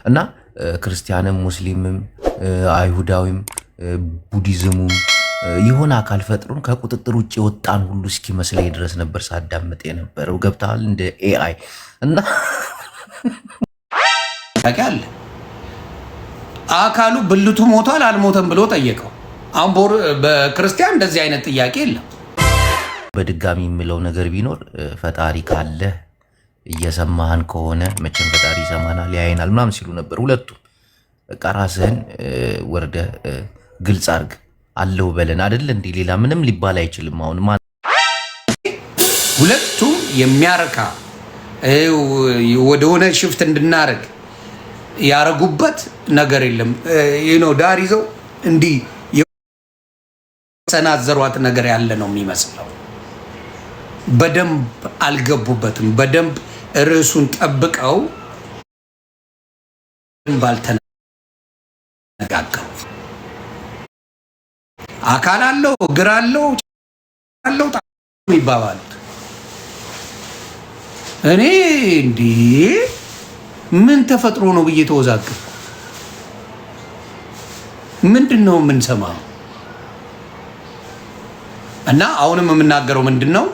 እና ክርስቲያንም ሙስሊምም አይሁዳዊም ቡዲዝሙም የሆነ አካል ፈጥሮን ከቁጥጥር ውጭ የወጣን ሁሉ እስኪመስለኝ ድረስ ነበር ሳዳምጥ የነበረው። ገብተሃል እንደ ኤአይ እና ያቃል አካሉ ብልቱ ሞቷል አልሞተም ብሎ ጠየቀው። አሁን በክርስቲያን እንደዚህ አይነት ጥያቄ የለም። በድጋሚ የምለው ነገር ቢኖር ፈጣሪ ካለ እየሰማህን ከሆነ መቼም ፈጣሪ ይሰማናል ያየናል ምናምን ሲሉ ነበር ሁለቱም። በቃ ራስህን ወርደ ግልጽ አድርግ አለው በለን አይደል እንዴ? ሌላ ምንም ሊባል አይችልም። አሁን ሁለቱም የሚያረካ ወደሆነ ሽፍት እንድናረግ ያረጉበት ነገር የለም። ዳር ይዘው እንዲህ ሰናዘሯት ነገር ያለ ነው የሚመስለው። በደንብ አልገቡበትም። በደንብ ርዕሱን ጠብቀው ባልተነጋገሩ አካል አለው እግር አለው ይባባሉት። እኔ እንዲህ ምን ተፈጥሮ ነው ብዬ ተወዛግብ። ምንድን ነው የምንሰማው? እና አሁንም የምናገረው ምንድን ነው፣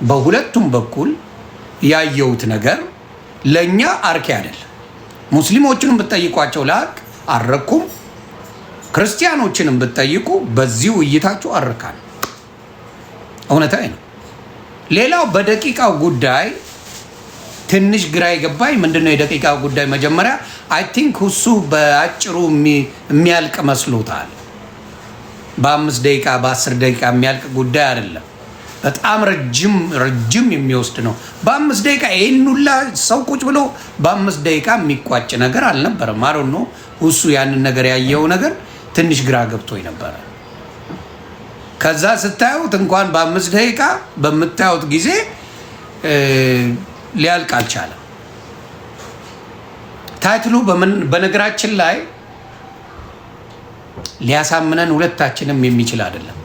በሁለቱም በኩል ያየሁት ነገር ለእኛ አርኪ አይደለም። ሙስሊሞችንም ብትጠይቋቸው ለሀቅ አልረኩም፣ ክርስቲያኖችንም ብትጠይቁ በዚህ ውይይታችሁ አርካል። እውነታዊ ነው። ሌላው በደቂቃው ጉዳይ ትንሽ ግራ የገባኝ ምንድነው የደቂቃው ጉዳይ መጀመሪያ አይ ቲንክ እሱ በአጭሩ የሚያልቅ መስሎታል። በ5 ደቂቃ በ10 ደቂቃ የሚያልቅ ጉዳይ አይደለም። በጣም ረጅም የሚወስድ ነው። በ5 ደቂቃ ይህን ሁላ ሰው ቁጭ ብሎ በ5 ደቂቃ የሚቋጭ ነገር አልነበረም። አሮን ነው እሱ ያንን ነገር ያየው ነገር ትንሽ ግራ ገብቶኝ ነበረ። ከዛ ስታዩት እንኳን በ5 ደቂቃ በምታዩት ጊዜ ሊያልቅ አልቻለም። ታይትሉ በነገራችን ላይ ሊያሳምነን ሁለታችንም የሚችል አይደለም።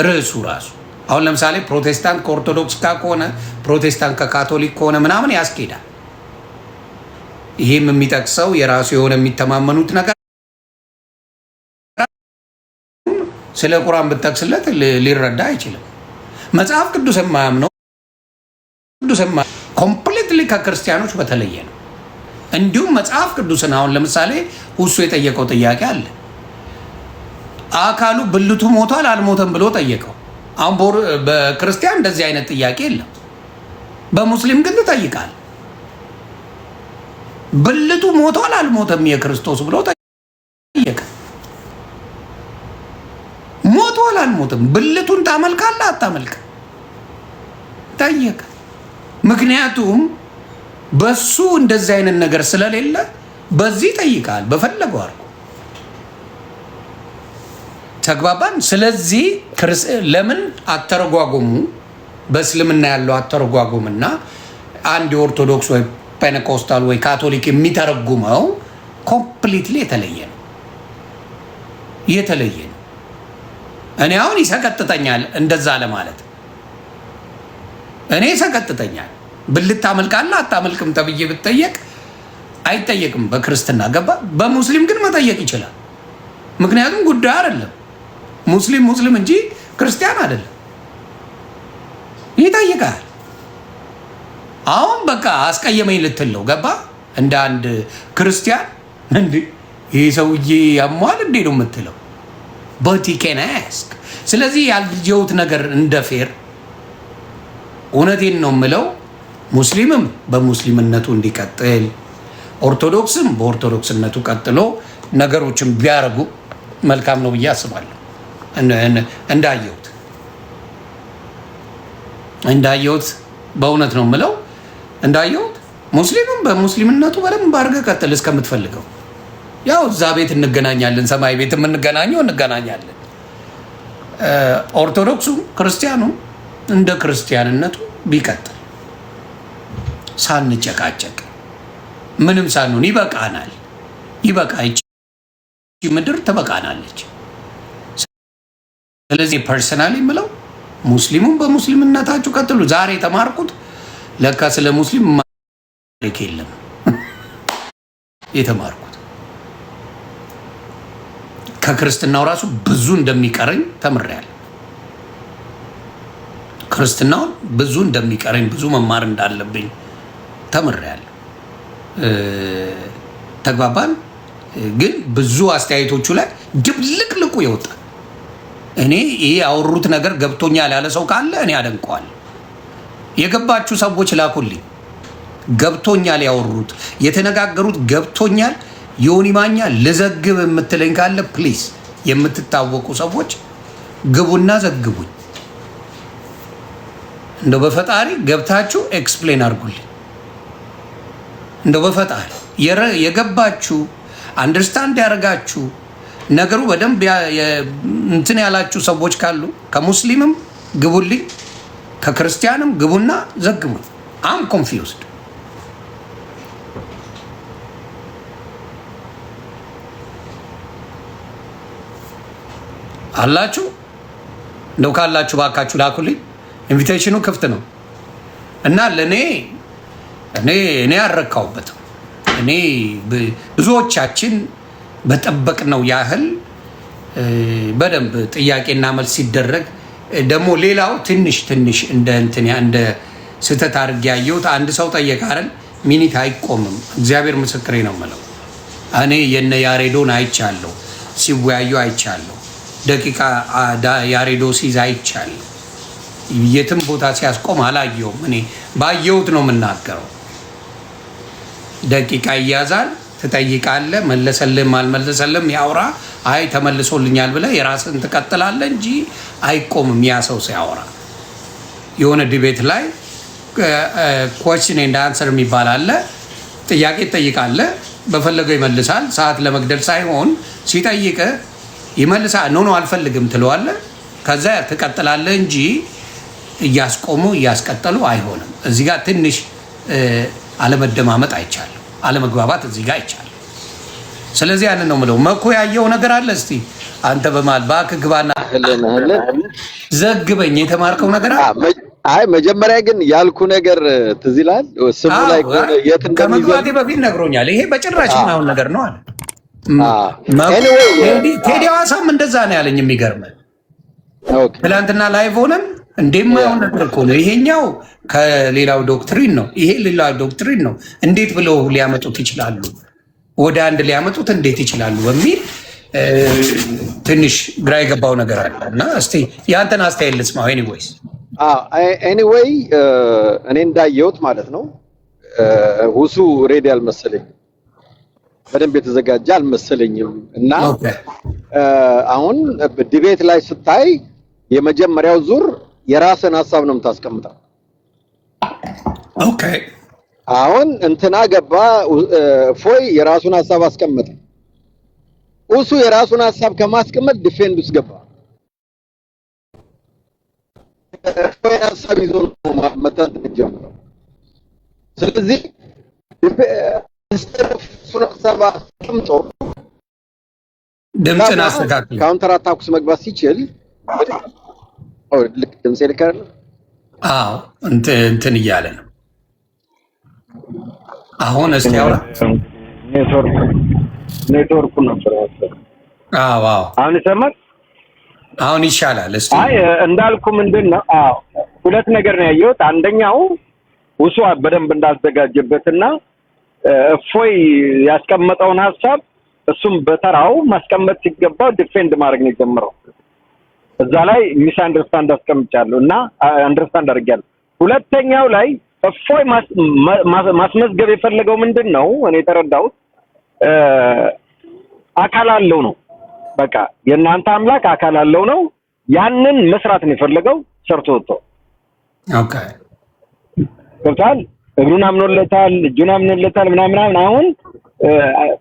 ርዕሱ ራሱ አሁን ለምሳሌ ፕሮቴስታንት ከኦርቶዶክስ ጋር ከሆነ ፕሮቴስታንት ከካቶሊክ ከሆነ ምናምን ያስኬዳል። ይህም የሚጠቅሰው የራሱ የሆነ የሚተማመኑት ነገር ስለ ቁርአን ብትጠቅስለት ሊረዳ አይችልም። መጽሐፍ ቅዱስ የማያምነው ኮምፕሊትሊ ከክርስቲያኖች በተለየ ነው። እንዲሁም መጽሐፍ ቅዱስን አሁን ለምሳሌ እሱ የጠየቀው ጥያቄ አለ። አካሉ ብልቱ ሞቷል አልሞተም ብሎ ጠየቀው። አሁን በክርስቲያን እንደዚህ አይነት ጥያቄ የለም። በሙስሊም ግን ትጠይቃል። ብልቱ ሞቷል አልሞተም የክርስቶስ ብሎ ጠየቀ። ሞቷል አልሞተም ብልቱን ታመልካለህ አታመልክ ጠየቀ። ምክንያቱም በሱ እንደዚህ አይነት ነገር ስለሌለ በዚህ ጠይቃል። በፈለገው አድርጎ ተግባባን። ስለዚህ ለምን አተረጓጎሙ በእስልምና ያለው አተረጓጎምና አንድ የኦርቶዶክስ ወይ ፔንቴኮስታል ወይ ካቶሊክ የሚተረጉመው ኮምፕሊትሊ የተለየ ነው። እኔ አሁን ይሰቀጥጠኛል እንደዛ ለማለት እኔ ይሰቀጥጠኛል። ብልት ታመልካለህ አታመልክም ተብዬ ብትጠየቅ አይጠየቅም በክርስትና ገባ። በሙስሊም ግን መጠየቅ ይችላል። ምክንያቱም ጉዳይ አይደለም ሙስሊም እንጂ ክርስቲያን አይደለም። ይጠይቃል። አሁን በቃ አስቀየመኝ ልትለው ገባ። እንደ አንድ ክርስቲያን እንዴ ይሄ ሰውዬ ያሟል እንዴ ነው የምትለው። but he can ask። ስለዚህ ያልጀውት ነገር እንደ ፌር እውነቴን ነው የምለው ሙስሊምም በሙስሊምነቱ እንዲቀጥል ኦርቶዶክስም በኦርቶዶክስነቱ ቀጥሎ ነገሮችን ቢያረጉ መልካም ነው ብዬ አስባለሁ። እንዳየሁት በእውነት ነው የምለው እንዳየሁት ሙስሊምም በሙስሊምነቱ በደንብ አድርገህ ቀጥል እስከምትፈልገው። ያው እዛ ቤት እንገናኛለን፣ ሰማይ ቤት የምንገናኘው እንገናኛለን። ኦርቶዶክሱ ክርስቲያኑ እንደ ክርስቲያንነቱ ቢቀጥል ሳንጨቃጨቅ ምንም ሳንሆን ይበቃናል። ይቺ ምድር ትበቃናለች። ስለዚህ ፐርሰናሊ የምለው ሙስሊሙም በሙስሊምነታችሁ ቀጥሉ። ዛሬ የተማርኩት ለካ ስለ ሙስሊም ማለክ የለም። የተማርኩት። ከክርስትናው ራሱ ብዙ እንደሚቀረኝ ተምሬያለሁ። ክርስትናውን ብዙ እንደሚቀረኝ ብዙ መማር እንዳለብኝ ተምሬያለሁ። ተግባባን። ግን ብዙ አስተያየቶቹ ላይ ድብልቅልቁ ይወጣል። እኔ ይሄ ያወሩት ነገር ገብቶኛል ያለ ሰው ካለ እኔ አደንቀዋለሁ። የገባችሁ ሰዎች ላኩልኝ። ገብቶኛል ያወሩት የተነጋገሩት ገብቶኛል። ዮኒ ማኛ ልዘግብ የምትለኝ ካለ ፕሊዝ፣ የምትታወቁ ሰዎች ግቡና ዘግቡኝ። እንደው በፈጣሪ ገብታችሁ ኤክስፕሌን አድርጉልኝ። እንደው በፈጣሪ የገባችሁ አንደርስታንድ ያደርጋችሁ ነገሩ በደንብ እንትን ያላችሁ ሰዎች ካሉ ከሙስሊምም ግቡልኝ፣ ከክርስቲያንም ግቡና ዘግቡኝ። አም ኮንፊውዝድ አላችሁ። እንደው ካላችሁ ባካችሁ ላኩልኝ። ኢንቪቴሽኑ ክፍት ነው እና እኔ አልረካሁበትም። እኔ ብዙዎቻችን በጠበቅነው ያህል በደንብ ጥያቄና መልስ ሲደረግ ደግሞ ሌላው ትንሽ እንደ ስህተት አድርጌ ያየሁት አንድ ሰው ጠየቀ አይደል? ሚኒት አይቆምም። እግዚአብሔር ምስክሬ ነው የምለው። እኔ የነ ያሬዶን አይቻለሁ፣ ሲወያዩ አይቻለሁ፣ ደቂቃ ያሬዶ ሲይዝ አይቻለሁ። የትም ቦታ ሲያስቆም አላየውም። እኔ ባየሁት ነው የምናገረው። ደቂቃ ይያዛል፣ ትጠይቃለህ፣ መለሰልህም አልመለሰልህም ያውራ። አይ ተመልሶልኛል ብለህ የራስህን ትቀጥላለህ እንጂ አይቆምም። ያ ሰው ሲያወራ የሆነ ዲቤት ላይ ኮስችን ኤንድ አንሰር የሚባል አለ። ጥያቄ ትጠይቃለህ፣ በፈለገው ይመልሳል። ሰዓት ለመግደል ሳይሆን ሲጠይቅህ ይመልሳል። ኖ አልፈልግም ትለዋለህ። ከዛ ትቀጥላለህ እንጂ እያስቆሙ እያስቀጠሉ አይሆንም። እዚህ ጋር ትንሽ አለመደማመጥ አይቻልም፣ አለመግባባት እዚህ ጋር አይቻልም። ስለዚህ ያንን ነው የምለው። መኮ ያየው ነገር አለ። እስቲ አንተ በማል ባክ ግባና ዘግበኝ። የተማርከው ነገር አለ? አይ መጀመሪያ ግን ያልኩ ነገር ትዝ ይላል። ስሙ ላይ የት ከመግባቴ በፊት ነግሮኛል። ይሄ በጭራሽ የማይሆን ነገር ነው አለ። ቴዲ ሐዋሳም እንደዛ ነው ያለኝ። የሚገርመን ትላንትና ላይቭ ሆነን እንደማይሆን ነገር እኮ ነው ይሄኛው። ከሌላው ዶክትሪን ነው ይሄ፣ ሌላው ዶክትሪን ነው። እንዴት ብለው ሊያመጡት ይችላሉ? ወደ አንድ ሊያመጡት እንዴት ይችላሉ? በሚል ትንሽ ግራ የገባው ነገር አለ እና እስቲ ያንተን አስተያየት ልስማው። ኤኒዌይ እኔ እንዳየሁት ማለት ነው ሁሱ ሬዲ አልመሰለኝም፣ በደንብ የተዘጋጀ አልመሰለኝም። እና አሁን ዲቤት ላይ ስታይ የመጀመሪያው ዙር የራስን ሐሳብ ነው የምታስቀምጠው። ኦኬ አሁን እንትና ገባ፣ ፎይ የራሱን ሐሳብ አስቀመጠ። እሱ የራሱን ሐሳብ ከማስቀመጥ ዲፌንድ ውስጥ ገባ። ፎይ ሐሳብ ይዞ ነው መተንተን ጀመረው። ስለዚህ እሱን ሐሳብ አስቀምጦ ድምፅን አስተካክል ካውንተር አታክ ውስጥ መግባት ሲችል ልክ ድምፅ ልከር እንትን እያለ ነው አሁን። እስኪ አውራ። ኔትወርኩ ነበር ያሰው። አሁን ይሰማል? አሁን ይሻላል። እስቲ አይ እንዳልኩ ምንድነው ሁለት ነገር ነው ያየሁት። አንደኛው ውሱ በደንብ እንዳዘጋጀበትና እፎይ ያስቀመጠውን ሐሳብ እሱም በተራው ማስቀመጥ ሲገባው ዲፌንድ ማድረግ ነው የጀመረው። እዛ ላይ ሚስ አንደርስታንድ አስቀምጫለሁ እና አንደርስታንድ አድርጌያለሁ። ሁለተኛው ላይ እፎይ ማስመዝገብ የፈለገው ምንድነው እኔ የተረዳሁት አካል አለው ነው። በቃ የእናንተ አምላክ አካል አለው ነው። ያንን መስራት ነው የፈለገው። ሰርቶ ወጥቶ ኦኬ ገብቷል። እግሩን አምኖለታል፣ እጁን አምኖለታል ምናምን። አሁን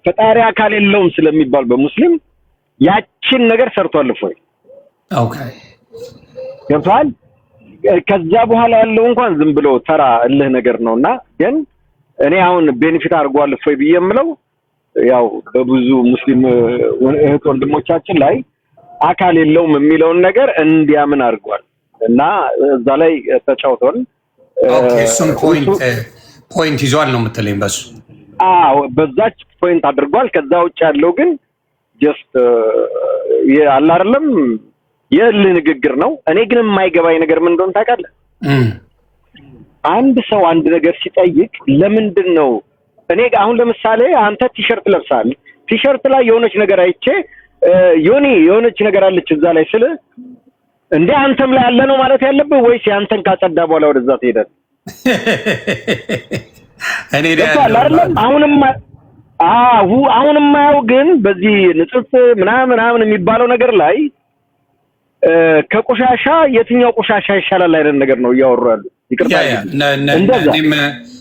ፈጣሪ አካል የለውም ስለሚባል በሙስሊም ያችን ነገር ሰርቷል እፎይ። ኦኬ ገብቷል። ከዛ በኋላ ያለው እንኳን ዝም ብሎ ተራ እልህ ነገር ነውና ግን እኔ አሁን ቤኔፊት አድርጓል እፎይ ብዬ የምለው ያው በብዙ ሙስሊም እህት ወንድሞቻችን ላይ አካል የለውም የሚለውን ነገር እንዲያምን አድርጓል እና እዛ ላይ ተጫውቷል። ኦኬ እሱን ፖይንት ይዟል ነው የምትለኝ? በሱ በዛች ፖይንት አድርጓል። ከዛ ውጭ ያለው ግን ጀስት ያለ አይደለም የእልህ ንግግር ነው። እኔ ግን የማይገባኝ ነገር ምን እንደሆነ ታውቃለህ? አንድ ሰው አንድ ነገር ሲጠይቅ ለምንድን ነው እኔ አሁን ለምሳሌ አንተ ቲሸርት ለብሳል፣ ቲሸርት ላይ የሆነች ነገር አይቼ ዮኒ የሆነች ነገር አለች እዛ ላይ ስለ እንዴ አንተም ላይ ያለ ነው ማለት ያለብህ ወይስ ያንተን ካጸዳ በኋላ ወደዛ ትሄዳለህ? እኔ አይደለም አሁንም ማየው ግን በዚህ ንጽጽር ምናምን የሚባለው ነገር ላይ ከቆሻሻ የትኛው ቆሻሻ ይሻላል አይደል ነገር ነው እያወሩ ያሉ። ይቅርታ እኔም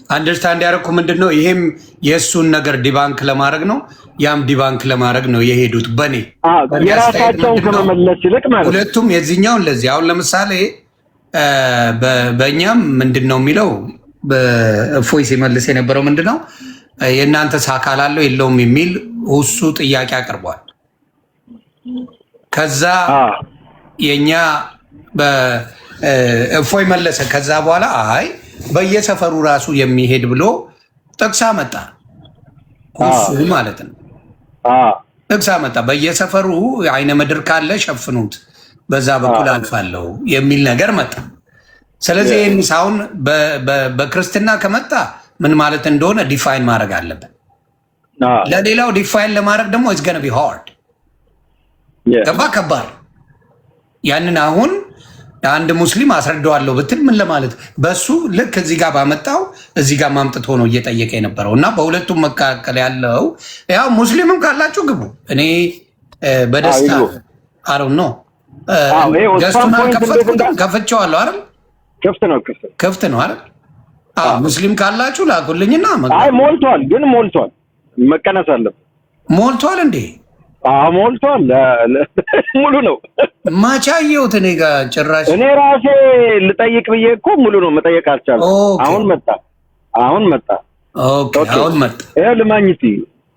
አንደርስታንድ ያደረኩ ምንድነው ይሄም የእሱን ነገር ዲባንክ ለማድረግ ነው ያም ዲባንክ ለማድረግ ነው የሄዱት። በኔ የራሳቸውን ከመመለስ ይልቅ ማለት ሁለቱም የዚህኛውን ለዚህ አሁን ለምሳሌ በእኛም ምንድነው የሚለው በእፎይ ሲመልስ የነበረው ምንድነው የእናንተስ አካል አለው የለውም የሚል እሱ ጥያቄ አቅርቧል። ከዛ የኛ በእፎይ መለሰ። ከዛ በኋላ አይ በየሰፈሩ ራሱ የሚሄድ ብሎ ጥቅሳ መጣ። እሱ ማለት ነው ጥቅሳ መጣ። በየሰፈሩ አይነ ምድር ካለ ሸፍኑት በዛ በኩል አልፋለሁ የሚል ነገር መጣ። ስለዚህ ይህን ሳሁን በክርስትና ከመጣ ምን ማለት እንደሆነ ዲፋይን ማድረግ አለብን። ለሌላው ዲፋይን ለማድረግ ደግሞ it's gonna be hard ገባ ከባድ። ያንን አሁን አንድ ሙስሊም አስረዳዋለሁ ብትል ምን ለማለት በሱ ልክ እዚህ ጋር ባመጣው እዚህ ጋር ማምጥቶ ነው እየጠየቀ የነበረው እና በሁለቱም መካከል ያለው ያው ሙስሊምም ካላችሁ ግቡ። እኔ በደስታ አሩን ነው ገስቱን አልከፈትኩትም ከፍቼዋለሁ አይደል? ክፍት ነው አይደል? ሙስሊም ካላችሁ ላኩልኝና አይ ሞልቷል፣ ግን ሞልቷል መቀነስ አለበት። ሞልቷል እንዴ? ሞልቷል ሙሉ ነው። ማቻየውት እኔ ጋር ጭራሽ እኔ ራሴ ልጠይቅ ብዬ እኮ ሙሉ ነው መጠየቅ አልቻልኩም። አሁን መጣ ኦኬ አሁን መጣ ይሄ ለማግኘት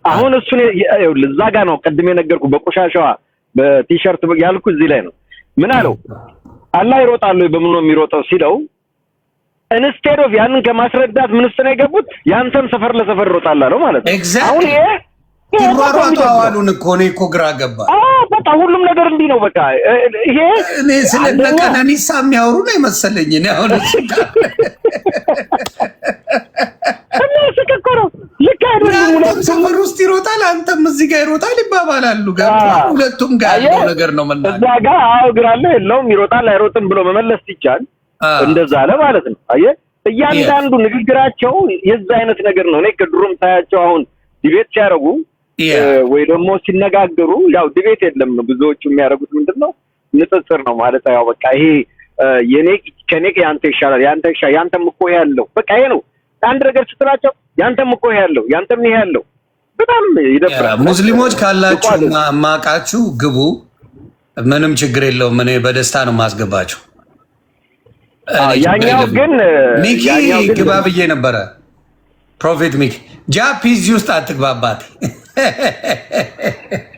አሁን እሱን እዛ ጋር ነው ቅድም የነገርኩ በቆሻሻዋ በቲሸርት ያልኩ እዚህ ላይ ነው። ምን አለው አላህ ይሮጣል በምን ነው የሚሮጠው ሲለው ኢንስቴድ ኦፍ ያንን ከማስረዳት ምንስ ነው የገቡት ያንተም ሰፈር ለሰፈር ይሮጣል አለው ማለት ነው። አሁን ይሄ ይሯሯጡ አዋሉን እኮ ነው እኮ ግራ ገባ። በቃ ሁሉም ነገር እንዲህ ነው። በቃ ይሄ እኔ ስለነቀነኒሳ የሚያወሩ ነው መሰለኝ። እኔ አሁን ልክ አይደለም። ሰፈር ውስጥ ይሮጣል አንተም እዚህ ጋር ይሮጣል ይባባላሉ። ሁለቱም ጋር ያለው ነገር ነው መናገር። እዛ ጋር አውግራለሁ የለውም ይሮጣል አይሮጥም ብሎ መመለስ ይቻል እንደዛ አለ ማለት ነው። አየህ እያንዳንዱ ንግግራቸው የዛ አይነት ነገር ነው። እኔ ከድሮም ታያቸው አሁን ዲቤት ሲያደርጉ ወይ ደግሞ ሲነጋገሩ ያው ዲቤት የለም ነው ብዙዎቹ የሚያደርጉት ምንድነው ንጽጽር ነው ማለት ያው በቃ ይሄ የኔ ከኔ ያንተ ይሻላል ያንተም እኮ ያለው በቃ ይሄ ነው። አንድ ነገር ስትላቸው ያንተም እኮ ያለው ያንተም ይሄ ያለው በጣም ይደብራል። ሙስሊሞች ካላችሁ ማቃችሁ ግቡ፣ ምንም ችግር የለውም። እኔ በደስታ ነው ማስገባችሁ። ያኛው ግን ሚኪ ግባ ብዬ ነበረ። ፕሮፌት ሚኪ ጃፒዚ ውስጥ አትግባባት።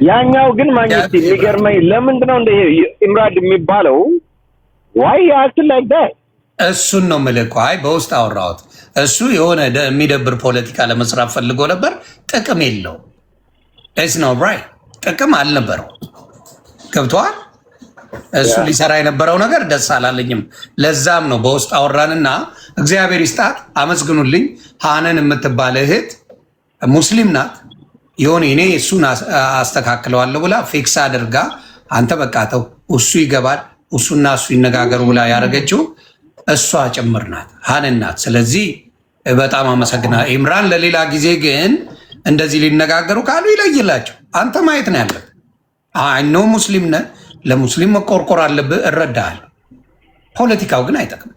ያኛው ግን ማግኘት የሚገርመኝ ለምንድነው እንደ ኢምራድ የሚባለው ዋይ አክት ላይክ ዳት እሱን ነው የምልህ። አይ በውስጥ አወራሁት። እሱ የሆነ የሚደብር ፖለቲካ ለመስራት ፈልጎ ነበር። ጥቅም የለውም። እስ ነው ብራይ ጥቅም አልነበረው። ገብቶሃል? እሱ ሊሰራ የነበረው ነገር ደስ አላለኝም። ለዛም ነው በውስጥ አወራንና እግዚአብሔር ይስጣት አመስግኑልኝ። ሃነን የምትባል እህት ሙስሊም ናት። የሆነ እኔ እሱን አስተካክለዋለሁ ብላ ፊክስ አድርጋ አንተ በቃ ተው እሱ ይገባል እሱና እሱ ይነጋገሩ ብላ ያደረገችው እሷ ጭምር ናት፣ ሃነን ናት። ስለዚህ በጣም አመሰግና ኢምራን። ለሌላ ጊዜ ግን እንደዚህ ሊነጋገሩ ካሉ ይለይላቸው። አንተ ማየት ነው ያለብህ። አይ ኖ ሙስሊም ነህ፣ ለሙስሊም መቆርቆር አለብህ፣ እረዳሃለሁ። ፖለቲካው ግን አይጠቅም።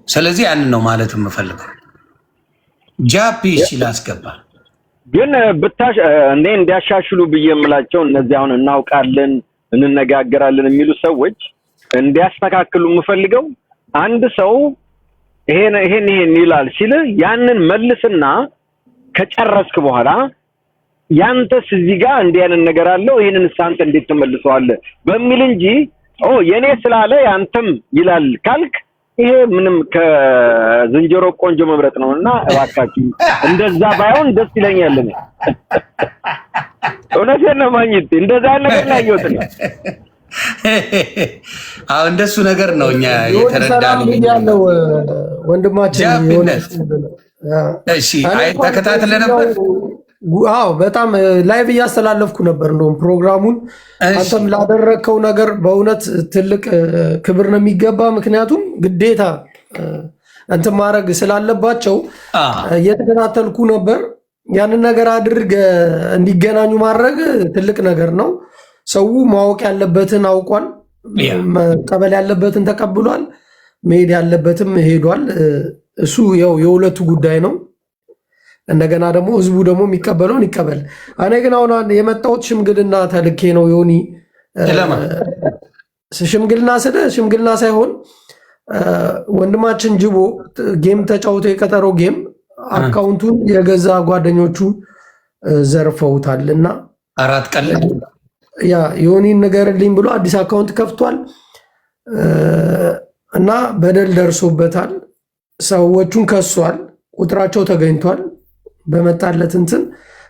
ስለዚህ ያንን ነው ማለት የምፈልገው። ጃፒ ሲል አስገባ ግን ብታሽ እንዴ እንዲያሻሽሉ ብዬ የምላቸው እነዚህ አሁን እናውቃለን እንነጋገራለን የሚሉ ሰዎች እንዲያስተካክሉ የምፈልገው አንድ ሰው ይሄን ይላል ሲል ያንን መልስና ከጨረስክ በኋላ ያንተስ እዚህ ጋር እንዲያንን ነገር አለው ይሄንን ሳንተ እንዴት ተመልሰዋለህ በሚል እንጂ የኔ ስላለ ያንተም ይላል ካልክ ይሄ ምንም ከዝንጀሮ ቆንጆ መምረጥ ነውና እባካችሁ እንደዛ ባይሆን ደስ ይለኛል። እውነቴን ነው ማግኘት እንደዛ ነገር ላይ ያየሁት ነው። አዎ እንደሱ ነገር ነው እኛ የተረዳነው ያለው ወንድማችን የሆነ እሺ አይ ተከታተለ ነበር። አዎ በጣም ላይቭ እያስተላለፍኩ ነበር። እንደውም ፕሮግራሙን አንተም ላደረከው ነገር በእውነት ትልቅ ክብር ነው የሚገባ። ምክንያቱም ግዴታ እንትን ማድረግ ስላለባቸው እየተከታተልኩ ነበር። ያንን ነገር አድርገ እንዲገናኙ ማድረግ ትልቅ ነገር ነው። ሰው ማወቅ ያለበትን አውቋል፣ መቀበል ያለበትን ተቀብሏል፣ መሄድ ያለበትም ሄዷል። እሱ ያው የሁለቱ ጉዳይ ነው። እንደገና ደግሞ ህዝቡ ደግሞ የሚቀበለውን ይቀበል። እኔ ግን አሁን የመጣሁት ሽምግልና ተልኬ ነው። ዮኒ ሽምግልና ሳይሆን ወንድማችን ጅቦ ጌም ተጫውቶ የቀጠሮ ጌም አካውንቱን የገዛ ጓደኞቹ ዘርፈውታል እና 4 ቀን ያ ዮኒን ንገርልኝ ብሎ አዲስ አካውንት ከፍቷል እና በደል ደርሶበታል። ሰዎቹን ከሷል። ቁጥራቸው ተገኝቷል በመጣለት እንትን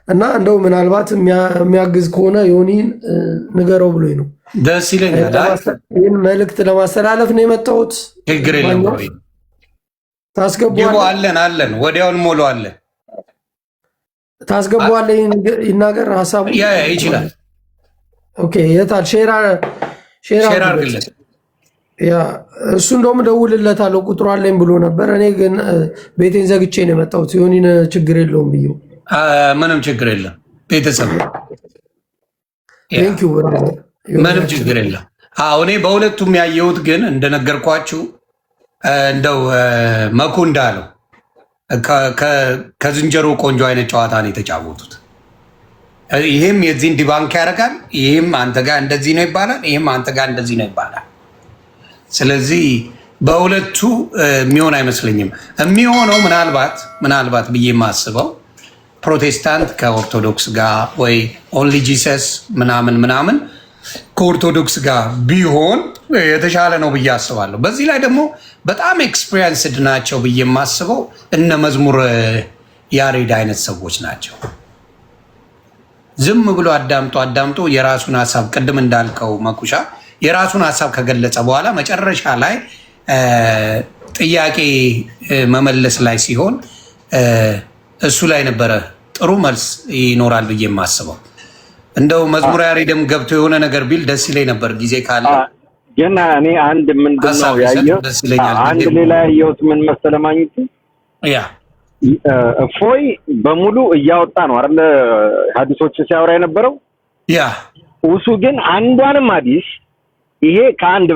እና እንደው ምናልባት የሚያግዝ ከሆነ ዮኒን ንገረው ብሎኝ ነው። ደስ ይለኛል። ይህን መልእክት ለማስተላለፍ ነው የመጣሁት። ችግር የለም። ታስገባዋለህ? አለን ወዲያውን ሞላዋለን። ታስገባዋለህ? ይናገር ሀሳቡ ይችላል። ኦኬ የታል? ሼር አድርግለት። ያ እሱ እንደውም ደውልለታለሁ ቁጥሩ አለኝ ብሎ ነበር። እኔ ግን ቤቴን ዘግቼ ነው የመጣሁት። ዮኒን ችግር የለውም ብዬው። ምንም ችግር የለም ቤተሰብ ምንም ችግር የለም። እኔ በሁለቱም ያየሁት ግን እንደነገርኳችሁ እንደው መኩ እንዳለው ከዝንጀሮ ቆንጆ አይነት ጨዋታ ነው የተጫወቱት። ይህም የዚህን ዲባንክ ያደርጋል፣ ይህም አንተ ጋር እንደዚህ ነው ይባላል፣ ይህም አንተ ጋር እንደዚህ ነው ይባላል። ስለዚህ በሁለቱ የሚሆን አይመስለኝም። የሚሆነው ምናልባት ብዬ የማስበው ፕሮቴስታንት ከኦርቶዶክስ ጋር ወይ ኦንሊ ጂሰስ ምናምን ከኦርቶዶክስ ጋር ቢሆን የተሻለ ነው ብዬ አስባለሁ። በዚህ ላይ ደግሞ በጣም ኤክስፒሪየንስድ ናቸው ብዬ የማስበው እነ መዝሙር ያሬድ አይነት ሰዎች ናቸው። ዝም ብሎ አዳምጦ የራሱን ሀሳብ ቅድም እንዳልከው መኩሻ የራሱን ሀሳብ ከገለጸ በኋላ መጨረሻ ላይ ጥያቄ መመለስ ላይ ሲሆን እሱ ላይ ነበረ ጥሩ መልስ ይኖራል ብዬ የማስበው። እንደው መዝሙር ያሬድም ገብቶ የሆነ ነገር ቢል ደስ ይለኝ ነበር ጊዜ ካለ። ግን እኔ አንድ ምንድነው ያየሁት፣ አንድ ሌላ ያየሁት ምን መሰለህ ማግኘት እፎይ በሙሉ እያወጣ ነው አይደል ሐዲሶችን ሲያወራ የነበረው። እሱ ግን አንዷንም ሐዲስ ይሄ ከአንዷ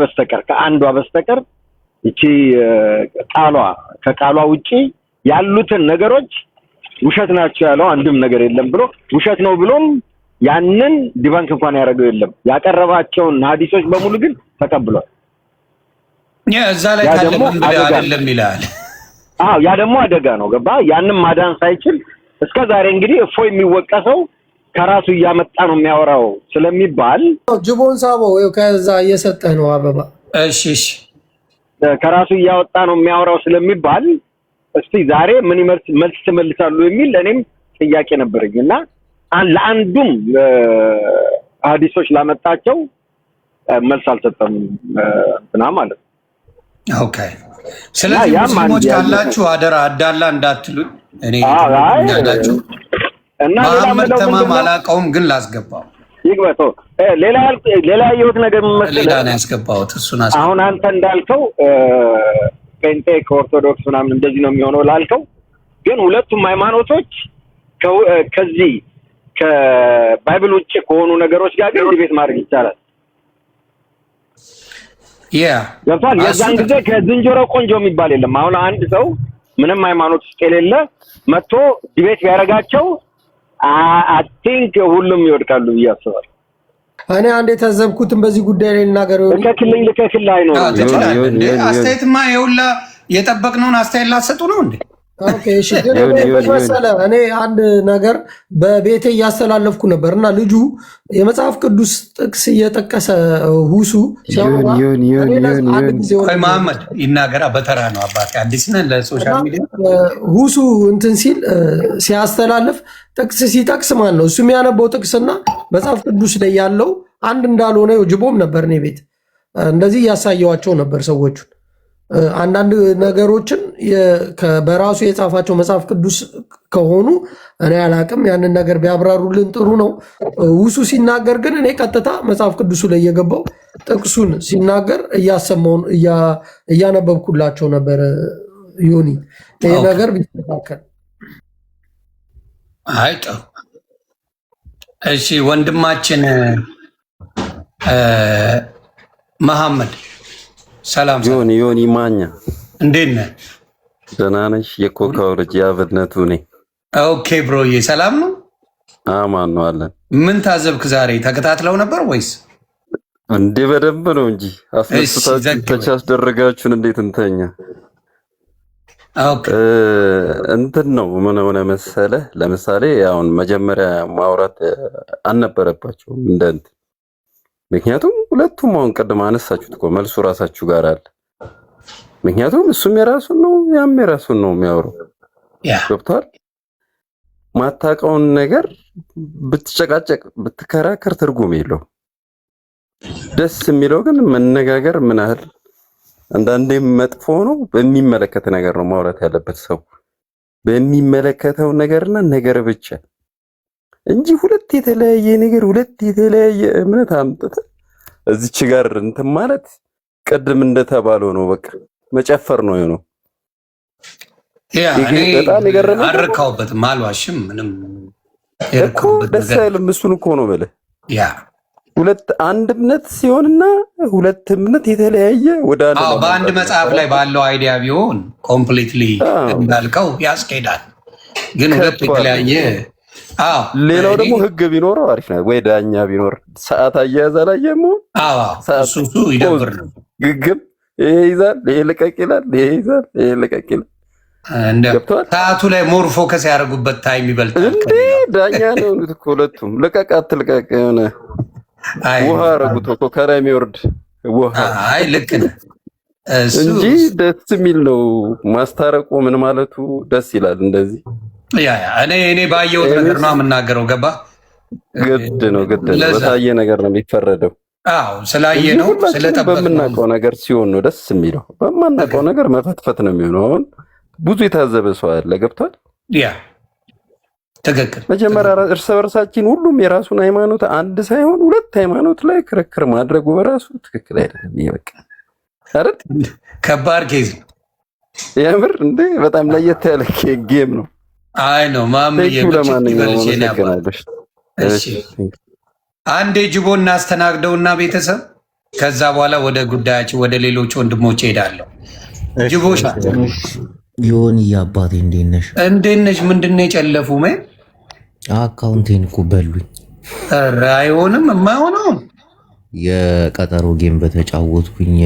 በስተቀር እቺ ከቃሏ ውጪ ያሉትን ነገሮች ውሸት ናቸው ያለው አንድም ነገር የለም ብሎ ውሸት ነው ብሎም ያንን ዲባንክ እንኳን ያደረገው የለም። ያቀረባቸውን ሐዲሶች በሙሉ ግን ተቀብሏል። እዛ ላይ ካለ ምን አይደለም ይላል። ያ ደግሞ አደጋ ነው። ገባ? ያንን ማዳን ሳይችል እስከዛሬ እንግዲህ እፎይ የሚወቀሰው ከራሱ እያመጣ ነው የሚያወራው ስለሚባል ጅቦን ሳበው ከዛ እየሰጠ ነው አበባ። እሺ ከራሱ እያወጣ ነው የሚያወራው ስለሚባል እስቲ ዛሬ ምን መልስ ትመልሳሉ የሚል እኔም ጥያቄ ነበረኝና ለአንዱም ሐዲሶች ላመጣቸው መልስ አልሰጠም እንትና ማለት ነው። ኦኬ። ስለዚህ ሙስሊሞች ካላችሁ አደራ አዳላ እንዳትሉኝ። እኔ ያላችሁ እና መሐመድ ተማም አላውቀውም ግን ላስገባው ይግባቶ ሌላ ያየሁት ነገር መሰለህ ሌላ ነው ያስገባሁት። እሱን አሁን አንተ እንዳልከው ፔንቴ ከኦርቶዶክስ ምናምን እንደዚህ ነው የሚሆነው ላልከው ግን ሁለቱም ሃይማኖቶች ከዚህ ከባይብል ውጭ ከሆኑ ነገሮች ጋር ግን ዲቤት ማድረግ ይቻላል። ገባል? የዛን ጊዜ ከዝንጀሮ ቆንጆ የሚባል የለም። አሁን አንድ ሰው ምንም ሃይማኖት ውስጥ የሌለ መጥቶ ዲቤት ቢያደርጋቸው አይ ቲንክ ሁሉም ይወድቃሉ ብዬ አስባለሁ። እኔ አንድ የታዘብኩትን በዚህ ጉዳይ ላይ ልናገር ልከክልኝ አይኖርም። አስተያየትማ የሁላ የጠበቅነውን አስተያየት ላሰጡ ነው እንዴ? ኦኬ እሺ። ግን መሰለህ እኔ አንድ ነገር በቤቴ እያስተላለፍኩ ነበር እና ልጁ የመጽሐፍ ቅዱስ ጥቅስ እየጠቀሰ ሁሱ መሐመድ ይናገራ በተራ ነው አባቴ አዲስ ነን ለሶሻል ሚዲያ ሁሱ እንትን ሲል ሲያስተላልፍ ጥቅስ ሲጠቅስ ማለት ነው እሱ የሚያነበው ጥቅስና መጽሐፍ ቅዱስ ላይ ያለው አንድ እንዳልሆነ ጅቦም ነበር እኔ ቤት እንደዚህ እያሳየዋቸው ነበር ሰዎቹን አንዳንድ ነገሮችን በራሱ የጻፋቸው መጽሐፍ ቅዱስ ከሆኑ እኔ አላቅም ያንን ነገር ቢያብራሩልን ጥሩ ነው። ውሱ ሲናገር ግን እኔ ቀጥታ መጽሐፍ ቅዱሱ ላይ የገባው ጥቅሱን ሲናገር እያሰማውን እያነበብኩላቸው ነበር። ዮኒ ይሄ ነገር ቢስተካከል አይ ጥሩ። እሺ ወንድማችን መሐመድ ሰላም ዮኒ ማኛ እንዴት ነህ? ደህና ነሽ? የኮካው ልጅ ያብነቱ ነኝ። ኦኬ ብሮዬ ሰላም ነው? አማን ነው አለን። ምን ታዘብክ ዛሬ? ተከታትለው ነበር ወይስ? እንዴ በደንብ ነው እንጂ አስነስታችሁ ተቻ አስደረጋችሁን። እንዴት እንተኛ? ኦኬ እንትን ነው ምን ሆነ መሰለህ፣ ለምሳሌ አሁን መጀመሪያ ማውራት አልነበረባቸውም እንደንት ምክንያቱም ሁለቱም አሁን ቀድማ አነሳችሁት እኮ መልሱ ራሳችሁ ጋር አለ። ምክንያቱም እሱም የራሱን ነው ያም የራሱን ነው የሚያወራው። ገብቷል። ማታውቀውን ነገር ብትጨቃጨቅ ብትከራከር ትርጉም የለው። ደስ የሚለው ግን መነጋገር ምን ያህል አንዳንዴ መጥፎ ነው። በሚመለከት ነገር ነው ማውራት ያለበት ሰው በሚመለከተው ነገርና ነገር ብቻ እንጂ ሁለት የተለያየ ነገር ሁለት የተለያየ እምነት አምጥተህ እዚች ጋር እንትን ማለት ቅድም እንደተባለው ነው። በቃ መጨፈር ነው የሆነው። እኔ በጣም ይገርም አልረካሁበትም፣ አልዋሽም። ምንም እኮ ደስ አይልም። እሱን እኮ ነው የምልህ። ሁለት አንድ እምነት ሲሆንና ሁለት እምነት የተለያየ ወደ በአንድ መጽሐፍ ላይ ባለው አይዲያ ቢሆን ኮምፕሊትሊ እንዳልከው ያስኬዳል። ግን ሁለት የተለያየ ሌላው ደግሞ ህግ ቢኖረው አሪፍ ነው። ወይ ዳኛ ቢኖር ሰዓት አያያዝ አላየም። እሱ ይደብር ነው። ግግም ይሄ ይዛል፣ ይሄ ልቀቅ ይላል፣ ይሄ ይዛል፣ ይሄ ልቀቅ ይላል። ሰዓቱ ላይ ሞር ፎከስ ያደርጉበት ታይም ይበልጣል። እንዴ ዳኛ ነው እኮ ሁለቱም። ልቀቅ አትልቀቅ የሆነ ውሃ አደረጉት እኮ ከላይ የሚወርድ ውሃ። አይ ልክ ነህ እንጂ ደስ የሚል ነው ማስታረቁ። ምን ማለቱ ደስ ይላል እንደዚህ እኔ ባየሁት ነገር ነው የምናገረው። ገባ ግድ ነው በታየ ነገር ነው የሚፈረደው። ስላየ ነው ስለጠበቅ በምናውቀው ነገር ሲሆን ነው ደስ የሚለው። በማናውቀው ነገር መፈትፈት ነው የሚሆነው። አሁን ብዙ የታዘበ ሰው አለ። ገብቷል። ትክክል። መጀመሪያ እርስ በርሳችን ሁሉም የራሱን ሃይማኖት አንድ ሳይሆን ሁለት ሃይማኖት ላይ ክርክር ማድረጉ በራሱ ትክክል አይደለም። ይበቃ አይደል? ከባድ ኬዝ ነው የምር። እንዴ በጣም ለየት ያለ ጌም ነው። አይ ነው አንዴ ጅቦ እናስተናግደውና ቤተሰብ ከዛ በኋላ ወደ ጉዳያችን ወደ ሌሎች ወንድሞች ሄዳለሁ። ጅቦሻ ዮኒ አባቴ እንዴት ነሽ? እንዴት ነሽ? ምንድነው የጨለፉ አካውንቴን እኮ በሉኝ። ኧረ አይሆንም፣ የማይሆነውም የቀጠሮ ጌም በተጫወትኩኝ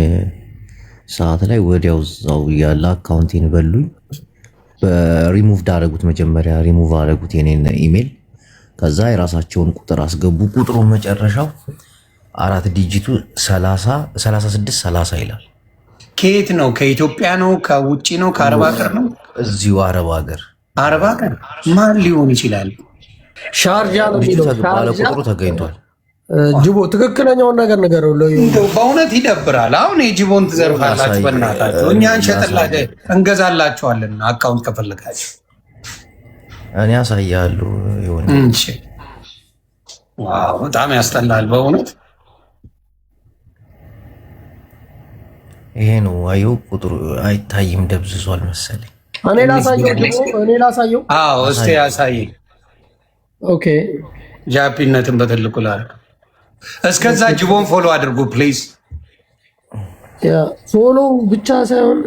ሰዓት ላይ ወዲያው እዛው ያለ አካውንቴን በሉኝ። በሪሙቭ ዳረጉት። መጀመሪያ ሪሙቭ አደረጉት የኔን ኢሜል። ከዛ የራሳቸውን ቁጥር አስገቡ። ቁጥሩ መጨረሻው 4 ዲጂቱ 3630 ይላል። ከየት ነው? ከኢትዮጵያ ነው? ከውጪ ነው? ከአረብ ሀገር ነው? እዚሁ አረብ ሀገር። አረብ ሀገር ማን ሊሆን ይችላል? ሻርጃ ነው የሚለው ባለ ቁጥሩ ተገኝቷል። ጅቦ ትክክለኛውን ነገር ነገረው። በእውነት ይደብራል። አሁን የጅቦን ትዘርፋላችሁ። በእናታችሁ እኛ እንሸጥላችሁ እንገዛላችኋለን። አካውንት ከፈለጋችሁ እኔ አሳያለሁ። ይሁን እንጂ ዋው በጣም ያስጠላል በእውነት። ይሄ ነው አየው። ቁጥሩ አይታይም፣ ደብዝዟል መሰለኝ። እኔ ላሳየው ጅቦ፣ እኔ ላሳየው። አዎ እስቲ ያሳየኝ። ኦኬ ጃፒነትን በትልቁ ላድርግ። እስከዛ ጅቦን ፎሎ አድርጉ ፕሊዝ። ፎሎ ብቻ ሳይሆን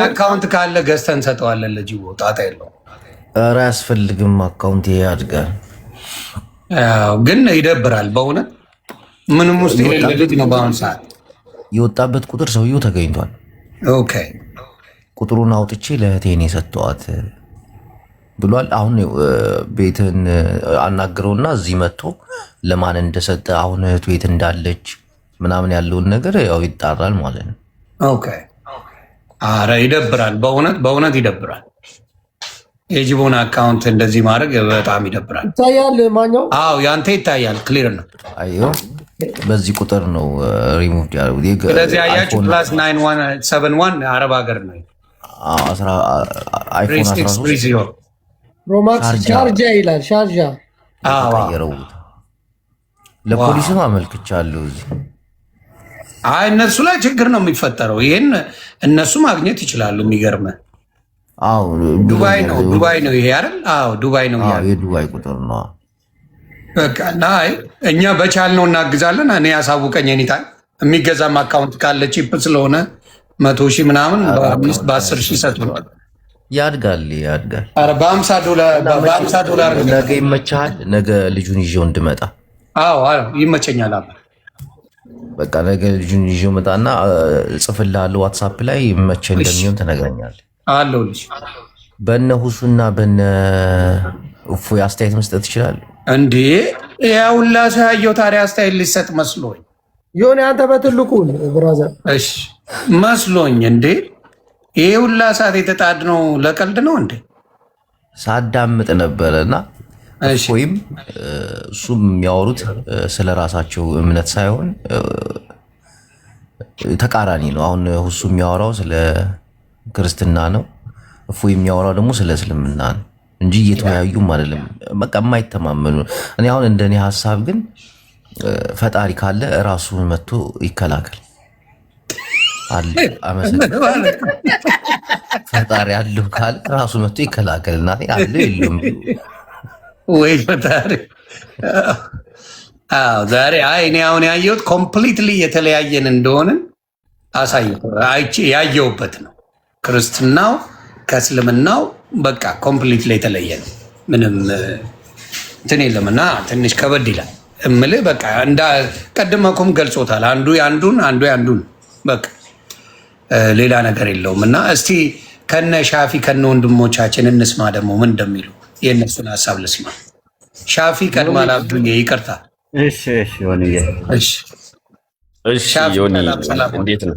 አካውንት ካለ ገዝተን እንሰጠዋለን ለጅቦ። ጣጣ የለውም። ኧረ አያስፈልግም። አካውንት ያድጋል ግን ይደብራል በእውነት። ምንም ውስጥ የሌለ ልጅ ነው በአሁኑ ሰዓት። የወጣበት ቁጥር ሰውየው ተገኝቷል። ኦኬ ቁጥሩን አውጥቼ ለእህቴን የሰጠዋት ብሏል። አሁን ቤትን አናግረውና እዚህ መጥቶ ለማን እንደሰጠ አሁን እህቱ ቤት እንዳለች ምናምን ያለውን ነገር ያው ይጣራል ማለት ነው። ኦኬ። አረ ይደብራል፣ በእውነት ይደብራል። የጅቦን አካውንት እንደዚህ ማድረግ በጣም ይደብራል። ይታያል ማኛው? አዎ ያንተ ይታያል፣ ክሊር ነው። አዮ በዚህ ቁጥር ነው ሪሙቭ ያደረጉት። ስለዚህ አያችሁ +9171 አረብ ሀገር ነው። አይፎን 13 ሮማክስ ሻርጃ ይላል። ሻርጃ ቀየረው። ለፖሊስም አመልክቻለሁ። እነሱ ላይ ችግር ነው የሚፈጠረው። ይሄን እነሱ ማግኘት ይችላሉ። የሚገርመ ዱባይ ነው ይሄ አይደል? አዎ ዱባይ ነው። የዱባይ ቁጥር ነው። በቃ እና እኛ በቻልነው እናግዛለን። እኔ ያሳውቀኝ ኒታ የሚገዛም አካውንት ካለ ቺፕ ስለሆነ 100,000 ምናምን በ10,000 ሰጥቷል። ያድጋል። ኧረ በ50 ዶላር ነገ ይመቻል። ነገ ልጁን ይዤው እንድመጣ። አዎ ይመቸኛል። በቃ ነገ ልጁን ይዤው መጣና ጽፍልሃለሁ። ዋትሳፕ ላይ መቼ እንደሚሆን ትነግረኛለህ። አለው ልጅ በነ ሁሱና በነ እፎይ አስተያየት መስጠት ይችላል እንዴ? ያውላ ሳያየው ታዲያ አስተያየት ሊሰጥ መስሎኝ የሆነ አንተ በትልቁ ብራዘር። እሺ መስሎኝ እንዴ? ይሄ ሁላ ሰዓት የተጣድነው ለቀልድ ነው እንዴ? ሳዳምጥ ነበረና እፎይም እሱም የሚያወሩት ስለ ራሳቸው እምነት ሳይሆን ተቃራኒ ነው። አሁን ሁሱ የሚያወራው ስለ ክርስትና ነው፣ እፎይ የሚያወራው ደግሞ ስለ እስልምና ነው እንጂ እየተወያዩም አይደለም። በቃ የማይተማመኑ። እኔ አሁን እንደኔ ሀሳብ ግን ፈጣሪ ካለ ራሱን መጥቶ ይከላከል አለ። አመሰግናለሁ። ፈጣሪ አለው ካለ ራሱ መጥቶ ይከላከል። እና አለ የለም ወይ ፈጣሪ። ዛሬ እኔ አሁን ያየሁት ኮምፕሊትሊ የተለያየን እንደሆነ ያየሁበት ነው። ክርስትናው ከእስልምናው በቃ ኮምፕሊትሊ የተለየ ነው። ምንም እንትን የለምና ትንሽ ከበድ ይላል እምልህ። በቃ ቀድመኩም ገልጾታል። አንዱ ያንዱን በቃ ሌላ ነገር የለውም። እና እስቲ ከነ ሻፊ ከነ ወንድሞቻችን እንስማ ደግሞ ምን እንደሚሉ የእነሱን ሀሳብ ልስማ። ሻፊ ቀድማል። አብዱዬ ይቅርታ። እሺ ዮኒዬ። እሺ ዮኒ እንዴት ነው?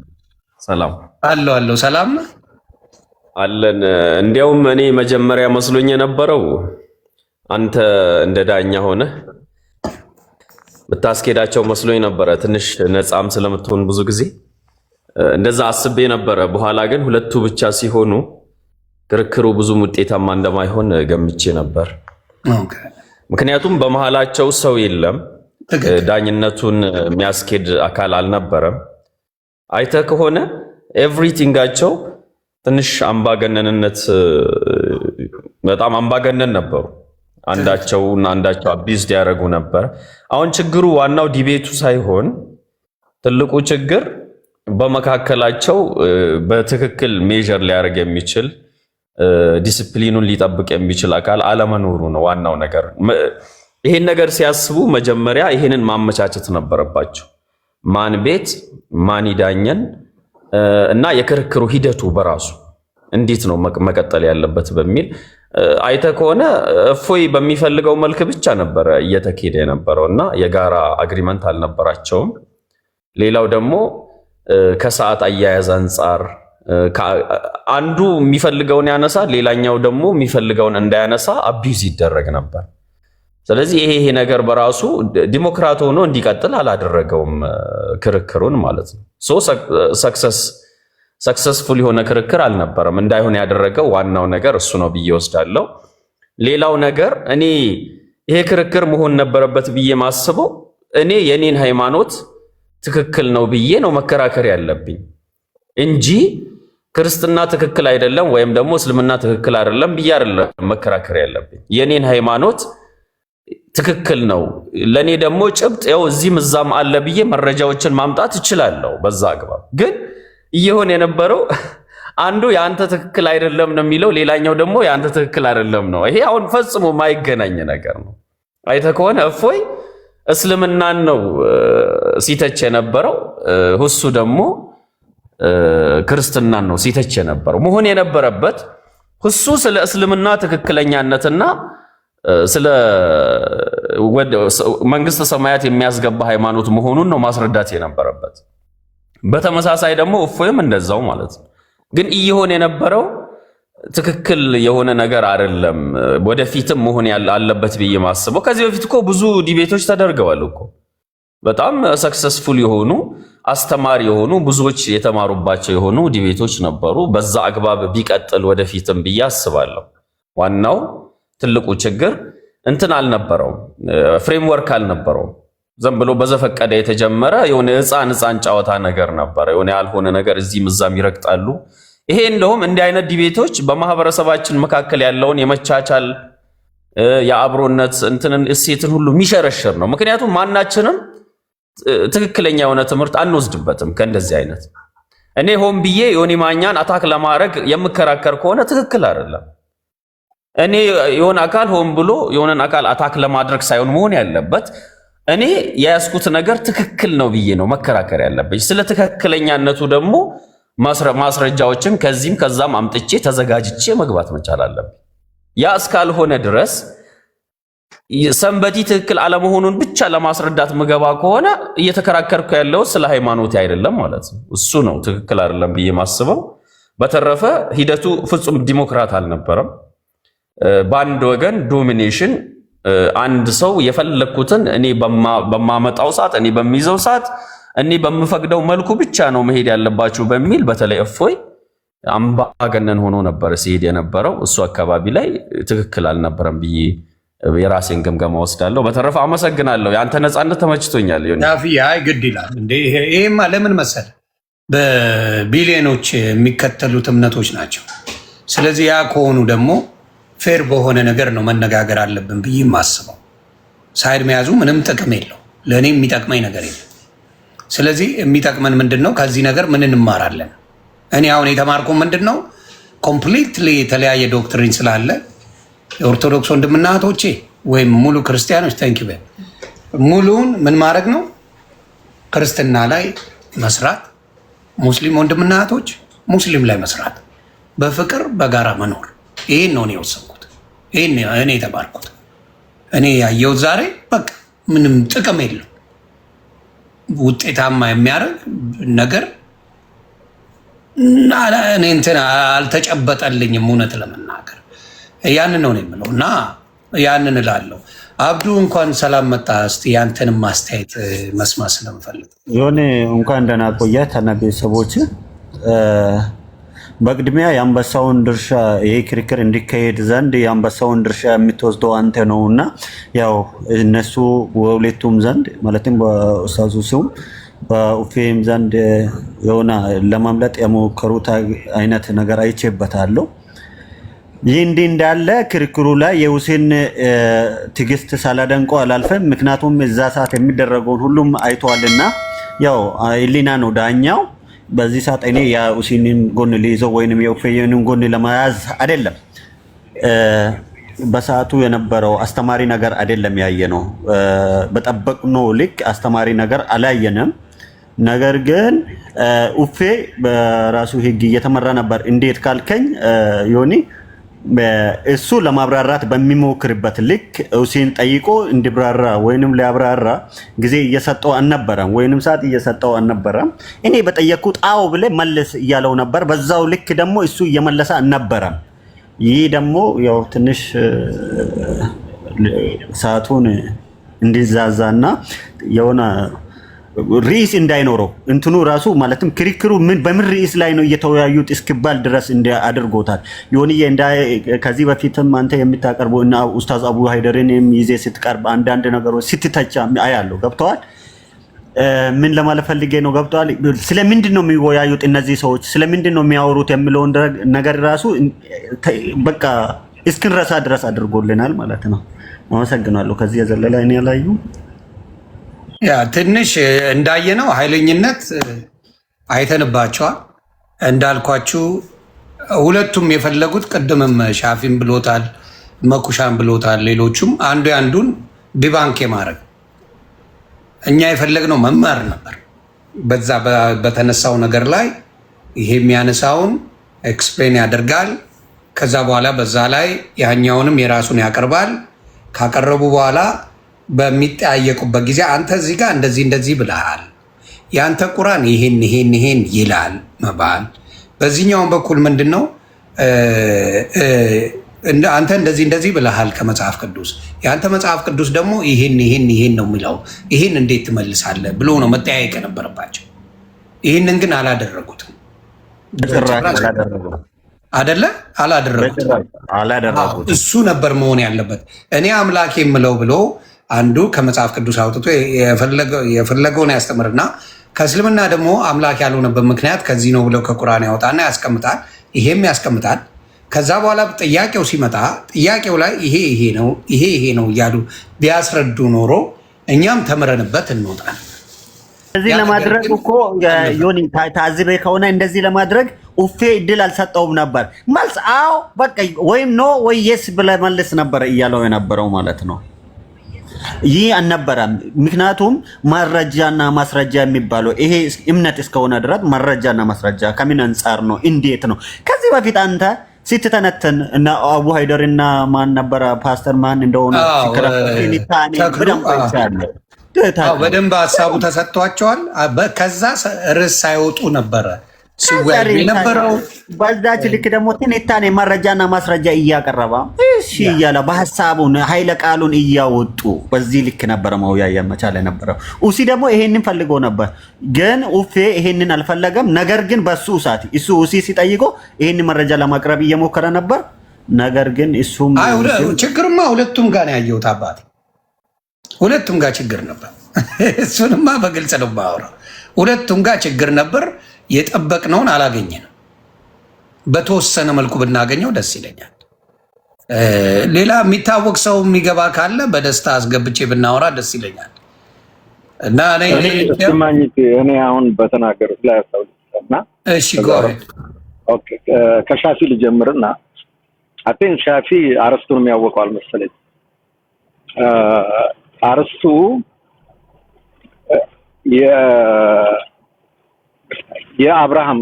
ሰላም አለው። ሰላም ነው አለን። እንዲያውም እኔ መጀመሪያ መስሎኝ የነበረው አንተ እንደ ዳኛ ሆነ ብታስኬዳቸው መስሎኝ ነበረ። ትንሽ ነፃም ስለምትሆን ብዙ ጊዜ እንደዛ አስቤ ነበረ። በኋላ ግን ሁለቱ ብቻ ሲሆኑ ክርክሩ ብዙም ውጤታማ እንደማይሆን ገምቼ ነበር። ምክንያቱም በመሃላቸው ሰው የለም፣ ዳኝነቱን የሚያስኬድ አካል አልነበረም። አይተህ ከሆነ ኤቭሪቲንጋቸው ትንሽ አምባገነንነት፣ በጣም አምባገነን ነበሩ። አንዳቸውና አንዳቸው አቢዝድ ያደረጉ ነበር። አሁን ችግሩ ዋናው ዲቤቱ ሳይሆን ትልቁ ችግር በመካከላቸው በትክክል ሜጀር ሊያደርግ የሚችል ዲስፕሊኑን ሊጠብቅ የሚችል አካል አለመኖሩ ነው ዋናው ነገር። ይሄን ነገር ሲያስቡ መጀመሪያ ይሄንን ማመቻቸት ነበረባቸው። ማን ቤት ማን ይዳኘን እና የክርክሩ ሂደቱ በራሱ እንዴት ነው መቀጠል ያለበት በሚል አይተህ ከሆነ እፎይ በሚፈልገው መልክ ብቻ ነበረ እየተካሄደ የነበረው እና የጋራ አግሪመንት አልነበራቸውም። ሌላው ደግሞ ከሰዓት አያያዝ አንጻር አንዱ የሚፈልገውን ያነሳ፣ ሌላኛው ደግሞ የሚፈልገውን እንዳያነሳ አቢዩዝ ይደረግ ነበር። ስለዚህ ይሄ ነገር በራሱ ዲሞክራት ሆኖ እንዲቀጥል አላደረገውም ክርክሩን ማለት ነው። ሰክሰስፉል የሆነ ክርክር አልነበረም። እንዳይሆን ያደረገው ዋናው ነገር እሱ ነው ብዬ ወስዳለሁ። ሌላው ነገር እኔ ይሄ ክርክር መሆን ነበረበት ብዬ ማስበው እኔ የኔን ሃይማኖት ትክክል ነው ብዬ ነው መከራከር ያለብኝ እንጂ ክርስትና ትክክል አይደለም ወይም ደግሞ እስልምና ትክክል አይደለም ብዬ አይደለም መከራከር ያለብኝ። የኔን ሃይማኖት ትክክል ነው፣ ለኔ ደግሞ ጭብጥ ያው እዚህም እዛም አለ ብዬ መረጃዎችን ማምጣት እችላለሁ በዛ አግባብ። ግን እየሆነ የነበረው አንዱ ያንተ ትክክል አይደለም ነው የሚለው፣ ሌላኛው ደግሞ ያንተ ትክክል አይደለም ነው። ይሄ አሁን ፈጽሞ ማይገናኝ ነገር ነው። አይተህ ከሆነ እፎይ እስልምናን ነው ሲተች የነበረው፣ ሁሱ ደግሞ ክርስትናን ነው ሲተች የነበረው። መሆን የነበረበት እሱ ስለ እስልምና ትክክለኛነትና ስለ መንግስተ ሰማያት የሚያስገባ ሃይማኖት መሆኑን ነው ማስረዳት የነበረበት። በተመሳሳይ ደግሞ እፎይም እንደዛው ማለት ነው። ግን እየሆነ የነበረው ትክክል የሆነ ነገር አይደለም። ወደፊትም መሆን አለበት ብዬ ማስበው ከዚህ በፊት እኮ ብዙ ዲቤቶች ተደርገዋል እኮ በጣም ሰክሰስፉል የሆኑ አስተማሪ የሆኑ ብዙዎች የተማሩባቸው የሆኑ ዲቤቶች ነበሩ። በዛ አግባብ ቢቀጥል ወደፊትም ብዬ አስባለሁ። ዋናው ትልቁ ችግር እንትን አልነበረውም፣ ፍሬምወርክ አልነበረውም። ዝም ብሎ በዘፈቀደ የተጀመረ የሆነ ህፃን ጨዋታ ነገር ነበር። የሆነ ያልሆነ ነገር እዚህም እዛም ይረግጣሉ። ይሄ እንደውም እንዲህ አይነት ዲቤቶች በማህበረሰባችን መካከል ያለውን የመቻቻል የአብሮነት እንትንን እሴትን ሁሉ የሚሸረሽር ነው። ምክንያቱም ማናችንም ትክክለኛ የሆነ ትምህርት አንወስድበትም ከእንደዚህ አይነት። እኔ ሆን ብዬ ዮኒ ማኛን አታክ ለማድረግ የምከራከር ከሆነ ትክክል አይደለም። እኔ የሆነ አካል ሆን ብሎ የሆነን አካል አታክ ለማድረግ ሳይሆን መሆን ያለበት እኔ የያዝኩት ነገር ትክክል ነው ብዬ ነው መከራከር ያለብኝ። ስለ ትክክለኛነቱ ደግሞ ማስረጃዎችን ከዚህም ከዛም አምጥቼ ተዘጋጅቼ መግባት መቻል አለብኝ። ያ እስካልሆነ ድረስ ሰንበዲ ትክክል አለመሆኑን ብቻ ለማስረዳት ምገባ ከሆነ እየተከራከርኩ ያለው ስለ ሃይማኖት አይደለም ማለት ነው። እሱ ነው ትክክል አይደለም ብዬ ማስበው። በተረፈ ሂደቱ ፍጹም ዲሞክራት አልነበረም። በአንድ ወገን ዶሚኔሽን፣ አንድ ሰው የፈለኩትን እኔ በማመጣው ሰዓት፣ እኔ በሚይዘው ሰዓት፣ እኔ በምፈቅደው መልኩ ብቻ ነው መሄድ ያለባችሁ በሚል በተለይ እፎይ አምባገነን ሆኖ ነበር ሲሄድ የነበረው። እሱ አካባቢ ላይ ትክክል አልነበረም ብዬ የራሴን ግምገማ ወስዳለሁ። በተረፈ አመሰግናለሁ። ያንተ ነፃነት ተመችቶኛል። አይ ግድ ይላል እንዴ! ይሄማ ለምን መሰል በቢሊዮኖች የሚከተሉት እምነቶች ናቸው። ስለዚህ ያ ከሆኑ ደግሞ ፌር በሆነ ነገር ነው መነጋገር አለብን ብዬ የማስበው። ሳይድ መያዙ ምንም ጥቅም የለው፣ ለእኔ የሚጠቅመኝ ነገር የለም። ስለዚህ የሚጠቅመን ምንድን ነው? ከዚህ ነገር ምን እንማራለን? እኔ አሁን የተማርኩ ምንድን ነው? ኮምፕሊትሊ የተለያየ ዶክትሪን ስላለ የኦርቶዶክስ ወንድምና እህቶቼ ወይም ሙሉ ክርስቲያኖች ተንኪ ሙሉውን ምን ማድረግ ነው? ክርስትና ላይ መስራት፣ ሙስሊም ወንድምና እህቶች ሙስሊም ላይ መስራት፣ በፍቅር በጋራ መኖር። ይህን ነው እኔ የወሰንኩት፣ ይህን እኔ የተማርኩት። እኔ ያየሁት ዛሬ በቃ ምንም ጥቅም የለው ውጤታማ የሚያደርግ ነገር እኔ እንትን አልተጨበጠልኝም እውነት ለመናገር ያንን ነው የምለው እና ያንን እላለሁ። አብዱ እንኳን ሰላም መጣ። እስቲ ያንተንም ማስተያየት መስማት ስለምፈልግ የሆነ እንኳን ደህና ቆያት እና ቤተሰቦች። በቅድሚያ የአንበሳውን ድርሻ ይሄ ክርክር እንዲካሄድ ዘንድ የአንበሳውን ድርሻ የምትወስደው አንተ ነው እና ያው እነሱ በሁለቱም ዘንድ ማለትም በኡስታዙ ሲሆን በኡፌም ዘንድ የሆነ ለማምለጥ የሞከሩት አይነት ነገር አይቼበታለሁ። ይህ እንዲህ እንዳለ ክርክሩ ላይ የሁሴን ትዕግስት ሳላደንቆ አላልፈም። ምክንያቱም እዛ ሰዓት የሚደረገውን ሁሉም አይተዋልና ያው ኢሊና ነው ዳኛው። በዚህ ሰዓት እኔ የሁሴንን ጎን ሊይዘው ወይንም የኡፌንን ጎን ለመያዝ አይደለም። በሰዓቱ የነበረው አስተማሪ ነገር አይደለም ያየነው። በጠበቅነው ልክ አስተማሪ ነገር አላየንም። ነገር ግን ኡፌ በራሱ ህግ እየተመራ ነበር። እንዴት ካልከኝ ዮኒ እሱ ለማብራራት በሚሞክርበት ልክ ሁሴን ጠይቆ እንዲብራራ ወይንም ሊያብራራ ጊዜ እየሰጠው አልነበረም፣ ወይንም ሰዓት እየሰጠው አልነበረም። እኔ በጠየቅኩት አዎ ብለህ መልስ እያለው ነበር። በዛው ልክ ደግሞ እሱ እየመለሰ አልነበረም። ይህ ደግሞ ያው ትንሽ ሰዓቱን እንዲዛዛና የሆነ ርዕስ እንዳይኖረው እንትኑ ራሱ ማለትም ክርክሩ በምን ርዕስ ላይ ነው እየተወያዩት እስኪባል ድረስ አድርጎታል። ዮኒዬ ከዚህ በፊትም አንተ የምታቀርበው እና ኡስታዝ አቡ ሃይደርን ይዜ ስትቀርብ አንዳንድ ነገሮች ስትተቻ አያለው። ገብተዋል። ምን ለማለት ፈልጌ ነው? ገብተዋል። ስለምንድን ነው የሚወያዩት እነዚህ ሰዎች? ስለምንድን ነው የሚያወሩት የሚለውን ነገር ራሱ በቃ እስክንረሳ ድረስ አድርጎልናል ማለት ነው። አመሰግናለሁ። ከዚህ የዘለለ እኔ ያላዩ ያ ትንሽ እንዳየነው ኃይለኝነት አይተንባቸዋል። እንዳልኳችሁ ሁለቱም የፈለጉት ቅድምም ሻፊም ብሎታል፣ መኩሻም ብሎታል፣ ሌሎቹም አንዱ ያንዱን ዲባንክ ማድረግ። እኛ የፈለግነው መማር ነበር። በዛ በተነሳው ነገር ላይ ይሄ የሚያነሳውን ኤክስፕሌን ያደርጋል። ከዛ በኋላ በዛ ላይ ያኛውንም የራሱን ያቀርባል። ካቀረቡ በኋላ በሚጠያየቁበት ጊዜ አንተ እዚህ ጋር እንደዚህ ብለሃል፣ የአንተ ቁርአን ይሄን ይላል መባል። በዚህኛውን በኩል ምንድን ነው አንተ እንደዚህ ብለሃል ከመጽሐፍ ቅዱስ፣ የአንተ መጽሐፍ ቅዱስ ደግሞ ይሄን ነው የሚለው፣ ይሄን እንዴት ትመልሳለህ ብሎ ነው መጠያየቅ የነበረባቸው። ይህንን ግን አላደረጉትም። አደለ አላደረጉትም። እሱ ነበር መሆን ያለበት። እኔ አምላክ የምለው ብሎ አንዱ ከመጽሐፍ ቅዱስ አውጥቶ የፈለገውን ያስተምርና ከእስልምና ደግሞ አምላክ ያልሆነበት ምክንያት ከዚህ ነው ብለው ከቁርአን ያወጣና ያስቀምጣል። ይሄም ያስቀምጣል። ከዛ በኋላ ጥያቄው ሲመጣ ጥያቄው ላይ ይሄ ነው እያሉ ቢያስረዱ ኖሮ እኛም ተምረንበት እንወጣል። እንደዚህ ለማድረግ እኮ ዮኒ ታዝበ ከሆነ እንደዚህ ለማድረግ ኡፌ እድል አልሰጠውም ነበር። መልስ አዎ በቃ ወይም ኖ ወይ የስ ብለህ መልስ ነበር እያለው የነበረው ማለት ነው። ይህ አልነበረም። ምክንያቱም መረጃና ማስረጃ የሚባለው ይሄ እምነት እስከሆነ ድረስ መረጃና ማስረጃ ከምን አንጻር ነው? እንዴት ነው? ከዚህ በፊት አንተ ስትተነተን እና አቡ ሃይደርና ማን ነበረ ፓስተር ማን እንደሆነ በደንብ ሀሳቡ ተሰጥቷቸዋል። ከዛ ርዕስ ሳይወጡ ነበረ ሲወያዩ የነበረው። በዛች ልክ ደግሞ ትንታኔ መረጃና ማስረጃ እያቀረበ እሺ እያለ በሀሳቡ ኃይለ ቃሉን እያወጡ በዚህ ልክ ነበረ መወያያ መቻል ነበረው። ኡሲ ደግሞ ይሄንን ፈልጎ ነበር፣ ግን ኡፌ ይሄንን አልፈለገም። ነገር ግን በሱ ሰዓት እሱ ኡሲ ሲጠይቆ ይሄንን መረጃ ለማቅረብ እየሞከረ ነበር። ነገር ግን እሱም ችግርማ ሁለቱም ጋር ነው ያየሁት አባቴ፣ ሁለቱም ጋር ችግር ነበር። እሱንማ በግልጽ ነው የማወራው። ሁለቱም ጋር ችግር ነበር። የጠበቅነውን አላገኘንም። በተወሰነ መልኩ ብናገኘው ደስ ይለኛል። ሌላ የሚታወቅ ሰው የሚገባ ካለ በደስታ አስገብቼ ብናወራ ደስ ይለኛል። እና እኔ አሁን በተናገሩት ላይ አስተውልና እሺ ከሻፊ ልጀምርና አቴን ሻፊ አርስቱን የሚያወቀው አልመሰለኝ። አርስቱ የአብርሃም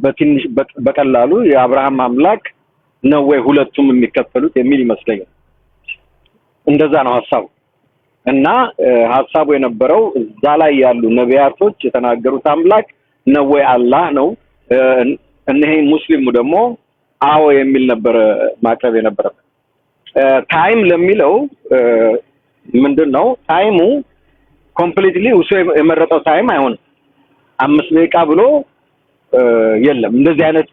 በትንሽ በቀላሉ የአብርሃም አምላክ ነው ወይ ሁለቱም የሚከፈሉት የሚል ይመስለኛል። እንደዛ ነው ሐሳቡ። እና ሐሳቡ የነበረው እዛ ላይ ያሉ ነቢያቶች የተናገሩት አምላክ ነው ወይ አላህ ነው። እነዚህ ሙስሊሙ ደግሞ አዎ የሚል ነበር ማቅረብ የነበረበት። ታይም ለሚለው ምንድነው ታይሙ ኮምፕሊትሊ እሱ የመረጠው ታይም አይሆንም። 5 ደቂቃ ብሎ የለም። እንደዚህ አይነት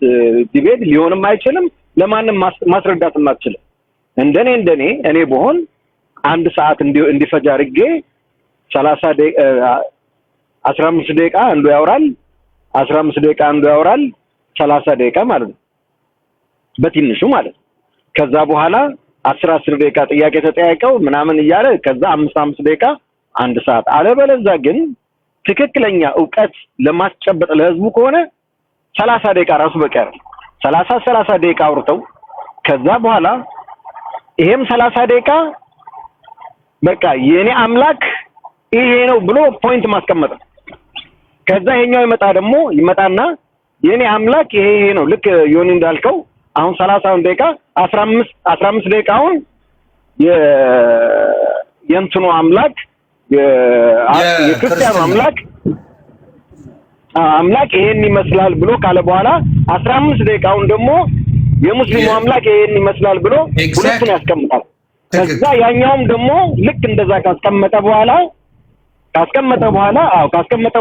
ዲቤት ሊሆንም አይችልም። ለማንም ማስረዳትም አትችልም። እንደኔ እኔ በሆን 1 ሰዓት እንዲፈጅ አድርጌ 30 ደቂቃ 15 ደቂቃ አንዱ ያወራል፣ 15 ደቂቃ አንዱ ያወራል፣ 30 ደቂቃ ማለት ነው በትንሹ ማለት ነው። ከዛ በኋላ 10 ደቂቃ ጥያቄ ተጠያይቀው ምናምን እያለ ከዛ 5 ደቂቃ 1 ሰዓት። አለበለዚያ ግን ትክክለኛ ዕውቀት ለማስጨበጥ ለህዝቡ ከሆነ 30 ደቂቃ ራሱ በቃ 30 ደቂቃ አውርተው ከዛ በኋላ ይሄም 30 ደቂቃ በቃ የኔ አምላክ ይሄ ነው ብሎ ፖይንት ማስቀመጥ። ከዛ ይሄኛው ይመጣና የኔ አምላክ ይሄ ነው ልክ ዮኒ እንዳልከው አሁን 30 ደቂቃ 15 ደቂቃውን የእንትኑ አምላክ የክርስቲያኑ አምላክ ይሄን ይመስላል ብሎ ካለ በኋላ 15 ደቂቃውን ደግሞ የሙስሊሙ አምላክ ይሄን ይመስላል ብሎ ሁለቱን ያስቀምጣል። ከዛ ያኛውም ደግሞ ልክ እንደዛ ካስቀመጠ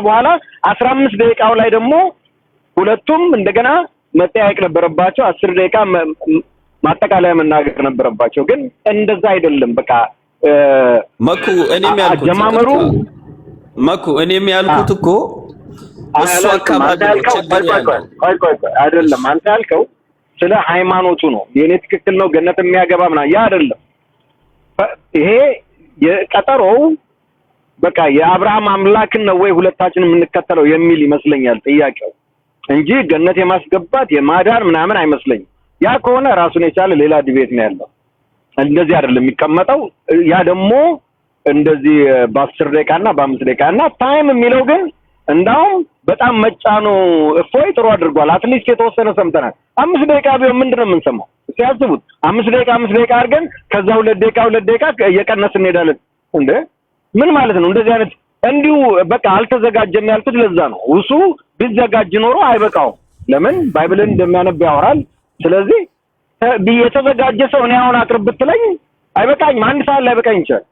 በኋላ 15 ደቂቃው ላይ ደግሞ ሁለቱም እንደገና መጠያየቅ ነበረባቸው። 10 ደቂቃ ማጠቃለያ መናገር ነበረባቸው። ግን እንደዛ አይደለም። በቃ እኔም ያልኩት እኮ እሱ አካባቢ አይደለም። አንተ ያልከው ስለ ሃይማኖቱ ነው። የኔ ትክክል ነው ገነት የሚያገባ ምናምን ያ አይደለም። ይሄ የቀጠሮው በቃ የአብርሃም አምላክን ነው ወይ ሁለታችን የምንከተለው የሚል ይመስለኛል ጥያቄው እንጂ ገነት የማስገባት የማዳን ምናምን አይመስለኝም። ያ ከሆነ ራሱን የቻለ ሌላ ዲቤት ነው ያለው። እንደዚህ አይደለም የሚቀመጠው። ያ ደግሞ እንደዚህ በ10 ደቂቃና በ5 ደቂቃና ታይም የሚለው ግን እንዳውም በጣም መጫኑ እፎይ ጥሩ አድርጓል። አትሊስት የተወሰነ ሰምተናል። 5 ደቂቃ ቢሆን ምንድነው የምንሰማው? ሲያስቡት 5 ደቂቃ አድርገን ከዛ 2 ደቂቃ እየቀነስን እንሄዳለን። እንዴ ምን ማለት ነው? እንደዚህ አይነት እንዲሁ በቃ አልተዘጋጀም ያልኩት ለዛ ነው። እሱ ቢዘጋጅ ኖሮ አይበቃው። ለምን ባይብልን እንደሚያነብ ያወራል። ስለዚህ የተዘጋጀ ሰው እኔ አሁን አቅርብ ብትለኝ አይበቃኝም። 1 ሰዓት ላይ በቃኝ ይችላል።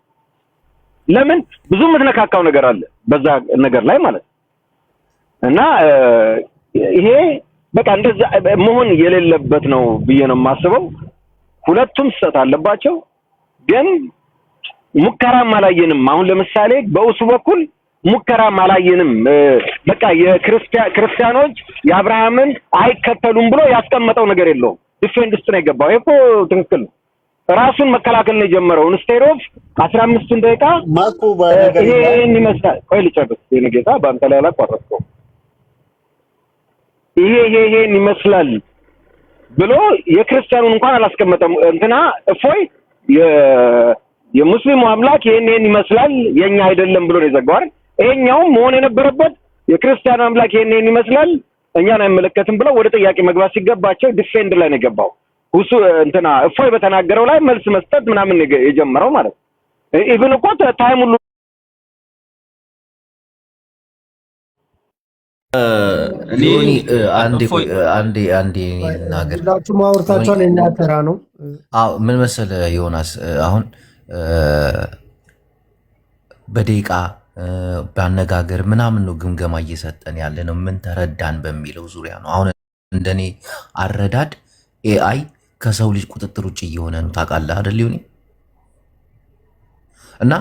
ለምን ብዙ የምትነካካው ነገር አለ በዛ ነገር ላይ ማለት እና ይሄ በቃ እንደዛ መሆን የሌለበት ነው ብዬ ነው የማስበው። ሁለቱም ስህተት አለባቸው፣ ግን ሙከራም አላየንም። አሁን ለምሳሌ በእሱ በኩል ሙከራም አላየንም። በቃ የክርስቲያኖች የአብርሃምን አይከተሉም ብሎ ያስቀመጠው ነገር የለውም። ዲፌንድ ውስጥ ነው የገባው። ይሄ እኮ ትክክል ነው። ራሱን መከላከል ነው የጀመረው። ኢንስቴሮፍ 15 ደቂቃ ማኩ ባለገ ይሄን ይመስላል። ቆይ ልጨርስ። የኔ ጌታ በአንተ ላይ አላቋረጥኩም። ይሄን ይመስላል ብሎ የክርስቲያኑን እንኳን አላስቀመጠም። እንትና እፎይ የሙስሊሙ አምላክ ይሄን ይመስላል የኛ አይደለም ብሎ ነው የዘጋው አይደል? ይሄኛውም መሆን የነበረበት የክርስቲያኑ አምላክ ይሄን ይመስላል እኛን አይመለከትም ብለው ወደ ጥያቄ መግባት ሲገባቸው ዲፌንድ ላይ ነው የገባው። እሱ እንትና እፎይ በተናገረው ላይ መልስ መስጠት ምናምን የጀመረው ማለት ነው። ኢቭን እኮ ታይም ሁሉ አንዴ ነገር ሁላችሁ ማውርታችኋል። የኛ ተራ ነው። አዎ ምን መሰለህ ዮናስ፣ አሁን በደቂቃ ባነጋገር ምናምን ነው ግምገማ እየሰጠን ያለ ነው። ምን ተረዳን በሚለው ዙሪያ ነው። አሁን እንደኔ አረዳድ ኤአይ ከሰው ልጅ ቁጥጥር ውጭ እየሆነ ነው። ታውቃለህ አይደል? ሊሆን እና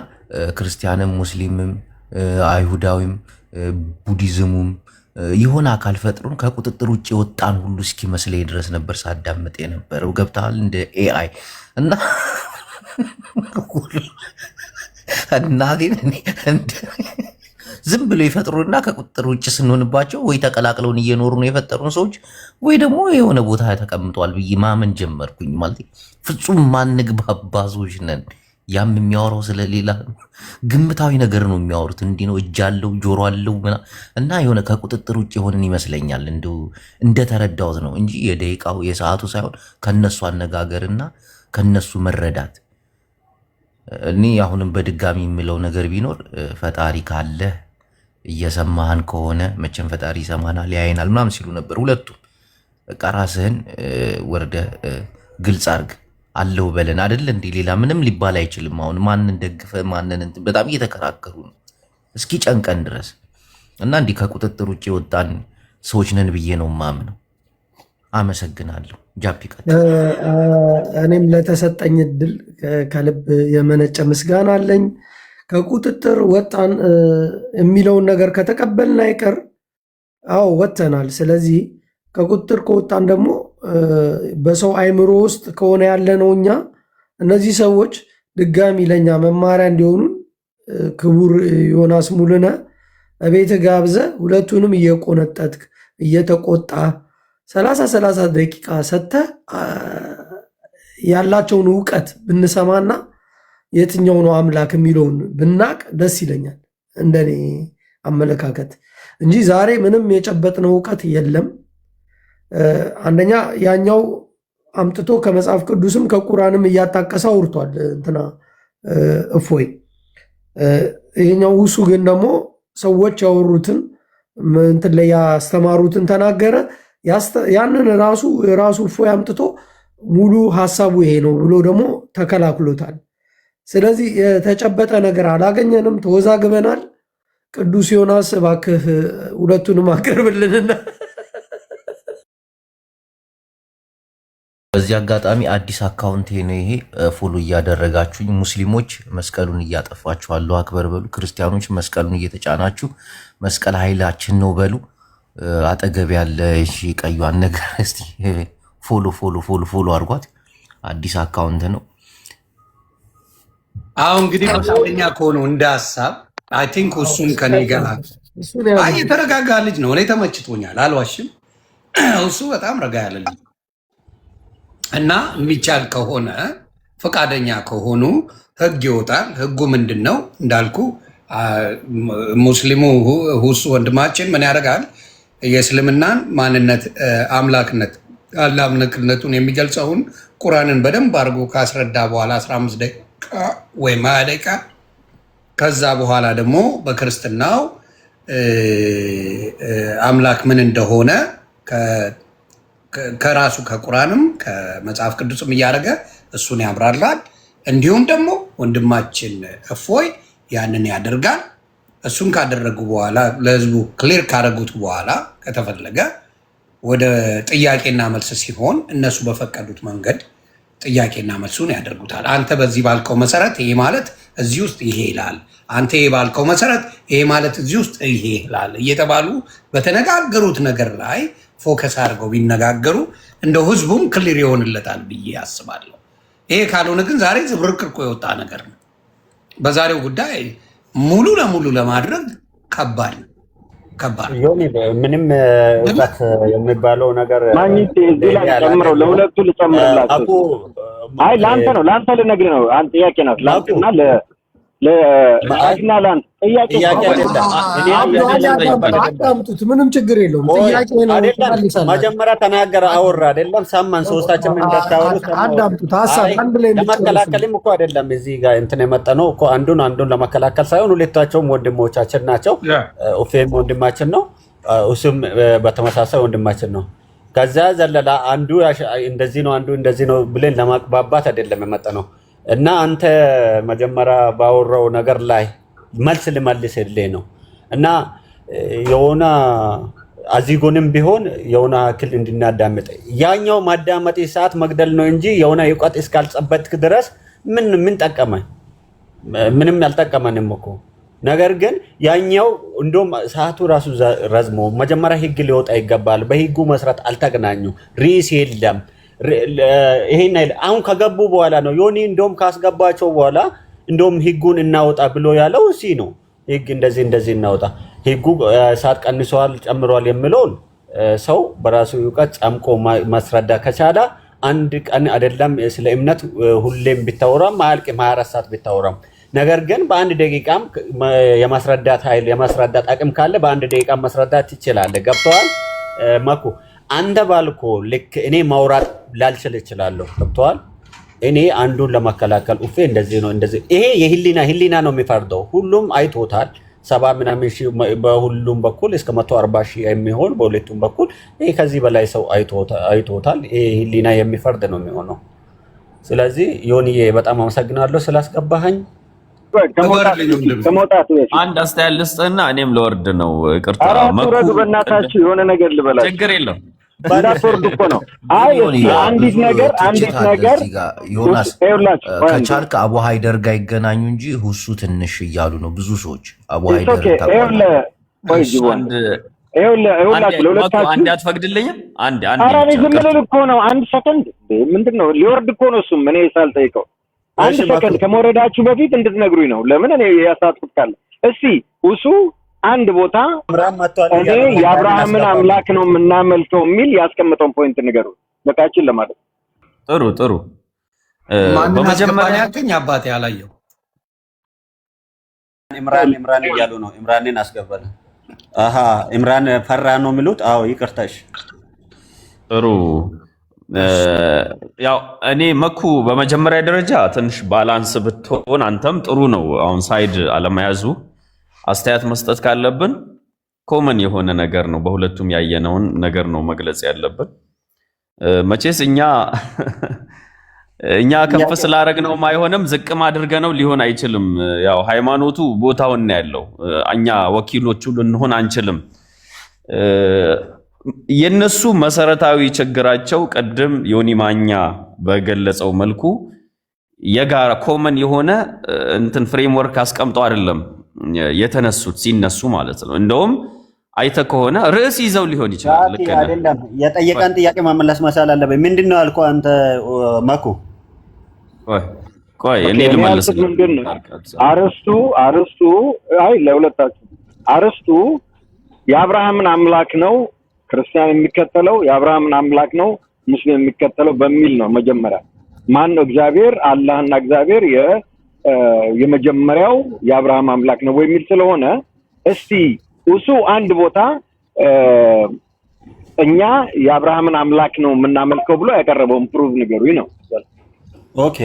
ክርስቲያንም ሙስሊምም አይሁዳዊም ቡዲዝሙም የሆነ አካል ፈጥሮን ከቁጥጥር ውጭ የወጣን ሁሉ እስኪመስለኝ ድረስ ነበር ሳዳምጥ የነበረው። ገብተሃል? እንደ ኤአይ እና እናቴን ዝም ብሎ የፈጥሩና ከቁጥጥር ውጭ ስንሆንባቸው ወይ ተቀላቅለውን እየኖሩ ነው የፈጠሩን ሰዎች ወይ ደግሞ የሆነ ቦታ ተቀምጧል ብዬ ማመን ጀመርኩኝ። ማለት ፍጹም ማንግባባ ሰዎች ነን። ያም የሚያወራው ስለሌላ ግምታዊ ነገር ነው የሚያወሩት። እንዲህ ነው እጅ አለው ጆሮ አለው እና የሆነ ከቁጥጥር ውጭ የሆንን ይመስለኛል። እንደተረዳሁት ነው እንጂ የደቂቃው የሰዓቱ ሳይሆን ከነሱ አነጋገርና ከነሱ መረዳት። እኔ አሁንም በድጋሚ የምለው ነገር ቢኖር ፈጣሪ ካለ እየሰማህን ከሆነ መቼም ፈጣሪ ይሰማናል ያየናል ምናምን ሲሉ ነበር ሁለቱም። በቃ ራስህን ወርደ ግልጽ አድርግ አለው በለን አይደል እንዴ? ሌላ ምንም ሊባል አይችልም። አሁን ማንን ደግፈ ማንን በጣም እየተከራከሩ ነው እስኪ ጨንቀን ድረስ እና እንዲህ ከቁጥጥር ውጭ የወጣን ሰዎች ነን ብዬ ነው ማምነው። አመሰግናለሁ። ጃፒ ቀጥ እኔም ለተሰጠኝ እድል ከልብ የመነጨ ምስጋና አለኝ። ከቁጥጥር ወጣን የሚለውን ነገር ከተቀበልን አይቀር አዎ ወጥተናል። ስለዚህ ከቁጥጥር ከወጣን ደግሞ በሰው አይምሮ ውስጥ ከሆነ ያለነው እኛ እነዚህ ሰዎች ድጋሚ ለኛ መማሪያ እንዲሆኑን ክቡር ዮናስ ሙሉነ ቤት ጋብዘ ሁለቱንም እየቆነጠጥክ እየተቆጣ 30 ደቂቃ ሰጥተህ ያላቸውን እውቀት ብንሰማና የትኛው ነው አምላክ የሚለውን ብናቅ ደስ ይለኛል፣ እንደኔ አመለካከት እንጂ ዛሬ ምንም የጨበጥነው እውቀት የለም። አንደኛ ያኛው አምጥቶ ከመጽሐፍ ቅዱስም ከቁርአንም እያጣቀሰ አውርቷል እንትና እፎይ። ይሄኛው ውሱ ግን ደግሞ ሰዎች ያወሩትን እንትን ላይ ያስተማሩትን ተናገረ። ያንን ራሱ እፎይ አምጥቶ ሙሉ ሀሳቡ ይሄ ነው ብሎ ደግሞ ተከላክሎታል። ስለዚህ የተጨበጠ ነገር አላገኘንም፣ ተወዛግበናል። ቅዱስ ዮናስ እባክህ ሁለቱንም አቅርብልንና በዚህ አጋጣሚ አዲስ አካውንት ነው ይሄ። ፎሎ እያደረጋችሁኝ ሙስሊሞች መስቀሉን እያጠፋችሁ አላሁ አክበር በሉ። ክርስቲያኖች መስቀሉን እየተጫናችሁ መስቀል ኃይላችን ነው በሉ። አጠገብ ያለ እሺ ቀዩን ነገር እስቲ ፎሎ አድርጓት። አዲስ አካውንት ነው። አሁን እንግዲህ ፈቃደኛ ከሆነው እንደ ሀሳብ አይ ቲንክ እሱም ከኔ ጋር የተረጋጋ ልጅ ነው። እኔ ተመችቶኛል፣ አልዋሽም። እሱ በጣም ረጋ ያለ ልጅ እና የሚቻል ከሆነ ፈቃደኛ ከሆኑ ህግ ይወጣል። ህጉ ምንድን ነው እንዳልኩ ሙስሊሙ ሁሱ ወንድማችን ምን ያደርጋል? የእስልምናን ማንነት አምላክነት አላምነቱን የሚገልጸውን ቁርአንን በደንብ አድርጎ ካስረዳ በኋላ 15 ደቂቃ ወይም 20 ደቂቃ ከዛ በኋላ ደግሞ በክርስትናው አምላክ ምን እንደሆነ ከራሱ ከቁርአንም ከመጽሐፍ ቅዱስም እያደረገ እሱን ያብራራል። እንዲሁም ደግሞ ወንድማችን እፎይ ያንን ያደርጋል። እሱን ካደረጉ በኋላ ለህዝቡ ክሊር ካደረጉት በኋላ ከተፈለገ ወደ ጥያቄና መልስ ሲሆን እነሱ በፈቀዱት መንገድ ጥያቄና መልሱን ያደርጉታል። አንተ በዚህ ባልከው መሰረት ይሄ ማለት እዚህ ውስጥ ይሄ ይላል፣ አንተ ይሄ ባልከው መሰረት ይሄ ማለት እዚህ ውስጥ ይሄ ይላል እየተባሉ በተነጋገሩት ነገር ላይ ፎከስ አድርገው ቢነጋገሩ እንደው ህዝቡም ክሊር ይሆንለታል ብዬ አስባለሁ። ይሄ ካልሆነ ግን ዛሬ ዝብርቅርቆ የወጣ ነገር ነው። በዛሬው ጉዳይ ሙሉ ለሙሉ ለማድረግ ከባድ ነው። ምንም እውቀት የሚባለው ነገር ማግኘት እዚህ ላይ ጨምረው ለሁለቱ ልጨምርላችሁ። አይ ለአንተ ነው ለአንተ ልነግርህ ነው። አንተ ጥያቄ ናት ለአንተና ለአክና ለአንተ ጥያቄ አዳምጡት፣ ምንም ችግር የለውም። ጥያቄ ነው አይደለም። መጀመሪያ ተናገረ አወራ አይደለም። ሳማን ሶስታችን እንደታወሩት አዳምጡት። ሐሳብ አንድ ላይ ለመከላከልም እኮ አይደለም እዚህ ጋር እንትን የመጣነው እኮ አንዱን ለመከላከል ሳይሆን ሁለታቸውም ወንድሞቻችን ናቸው። ኦፌም ወንድማችን ነው፣ እሱም በተመሳሳይ ወንድማችን ነው። ከዛ ዘለላ አንዱ እንደዚህ ነው አንዱ እንደዚህ ነው ብለን ለማግባባት አይደለም የመጣነው። እና አንተ መጀመሪያ ባወራው ነገር ላይ መልስ ልመልስልህ ነው። እና የሆነ አዚጎንም ቢሆን የሆነ አክል እንድናዳምጥ ያኛው ማዳመጥ ሰዓት መግደል ነው እንጂ የሆነ እውቀት እስካልጸበጥክ ድረስ ምን ጠቀመን? ምንም ያልጠቀመንም እኮ። ነገር ግን ያኛው እንደውም ሰዓቱ ራሱ ረዝሞ መጀመሪያ ህግ ሊወጣ ይገባል። በህጉ መስራት አልተገናኙ ሪስ የለም። ይሄን አሁን ከገቡ በኋላ ነው ዮኒ እንደውም ካስገባቸው በኋላ እንደውም ህጉን እናወጣ ብሎ ያለው እሺ ነው። ህግ እንደዚህ እናወጣ ህጉ ሰዓት ቀንሷል ጨምሯል የሚለውን ሰው በራሱ ዕውቀት ጨምቆ ማስረዳ ከቻለ አንድ ቀን አይደለም ስለ እምነት ሁሌም ቢታወራም ማልቅ 24 ሰዓት ቢታወራም። ነገር ግን በአንድ ደቂቃም የማስረዳት ኃይል የማስረዳት አቅም ካለ በአንድ ደቂቃ ማስረዳት ይችላል። ገብቷል ማኩ? አንተ ባልኮ ልክ እኔ ማውራት ላልችል እችላለሁ። ገብቷል? እኔ አንዱን ለመከላከል ኡፌ እንደዚህ ነው እንደዚህ ይሄ የህሊና ነው የሚፈርደው። ሁሉም አይቶታል። 70 ምናምን ሺህ በሁሉም በኩል እስከ 140 ሺህ የሚሆን በሁለቱም በኩል ይሄ ከዚህ በላይ ሰው አይቶታል። ይሄ ህሊና የሚፈርድ ነው የሚሆነው። ስለዚህ ዮኒዬ በጣም አመሰግናለሁ ስላስገባኸኝ። አንድ አስተያየት ልስጥና እኔም ለወርድ ነው። ይቅርታ መኩ በእናታችሁ የሆነ ነገር ልበላችሁ። ችግር የለም እንዳትወርዱ እኮ ነው። አይ አንዲት ነገር ዮናስ ከቻልክ አቡ ሃይደር ጋር ይገናኙ እንጂ ሁሱ ትንሽ እያሉ ነው ብዙ ሰዎች። አቡ ሃይደር አንድ አትፈቅድልኝም? አንድ ዝም ልል እኮ ነው። አንድ ሰከንድ ምንድን ነው ሊወርድ እኮ ነው እሱም እኔ ሳልጠይቀው አንድ ሰከንድ ከመውረዳችሁ በፊት እንድትነግሩኝ ነው። ለምን እኔ ያሳጥኩት ካለ እስቲ እሱ አንድ ቦታ እኔ የአብርሃምን አምላክ ነው የምናመልከው የሚል ያስቀምጠውን ፖይንት ንገሩ። በቃችን ለማለት ጥሩ በመጀመሪያ ያከኝ አባቴ ያላየው ኢምራን እያሉ ነው። ኢምራንን አስገባለ። አሃ ኢምራን ፈራ ነው የሚሉት። አዎ ይቅርታሽ። ጥሩ ያው እኔ መኩ በመጀመሪያ ደረጃ ትንሽ ባላንስ ብትሆን አንተም ጥሩ ነው። አሁን ሳይድ አለመያዙ አስተያየት መስጠት ካለብን ኮመን የሆነ ነገር ነው። በሁለቱም ያየነውን ነገር ነው መግለጽ ያለብን። መቼስ እኛ ከፍ ስላደረግነው አይሆንም፣ ዝቅም አድርገነው ሊሆን አይችልም። ያው ሃይማኖቱ ቦታውን ያለው እኛ ወኪሎቹ ልንሆን አንችልም። የነሱ መሰረታዊ ችግራቸው ቅድም ዮኒ ማኛ በገለጸው መልኩ የጋራ ኮመን የሆነ እንትን ፍሬምወርክ አስቀምጠው አይደለም የተነሱት ሲነሱ ማለት ነው። እንደውም አይተ ከሆነ ርዕስ ይዘው ሊሆን ይችላል። ልክ አይደለም። የጠየቀን ጥያቄ መመለስ መቻል አለበት። ምንድነው አልኩህ አንተ መኩ? ቆይ እኔ ልመልስ። አርስቱ አይ ለሁለታችሁ አርስቱ የአብርሃምን አምላክ ነው ክርስቲያን የሚከተለው የአብርሃምን አምላክ ነው ሙስሊም የሚከተለው በሚል ነው። መጀመሪያ ማን ነው እግዚአብሔር? አላህና እግዚአብሔር የመጀመሪያው የአብርሃም አምላክ ነው የሚል ስለሆነ እስቲ እሱ አንድ ቦታ እኛ የአብርሃምን አምላክ ነው የምናመልከው ብሎ ያቀረበውን ፕሩቭ ንገሩኝ ነው። ኦኬ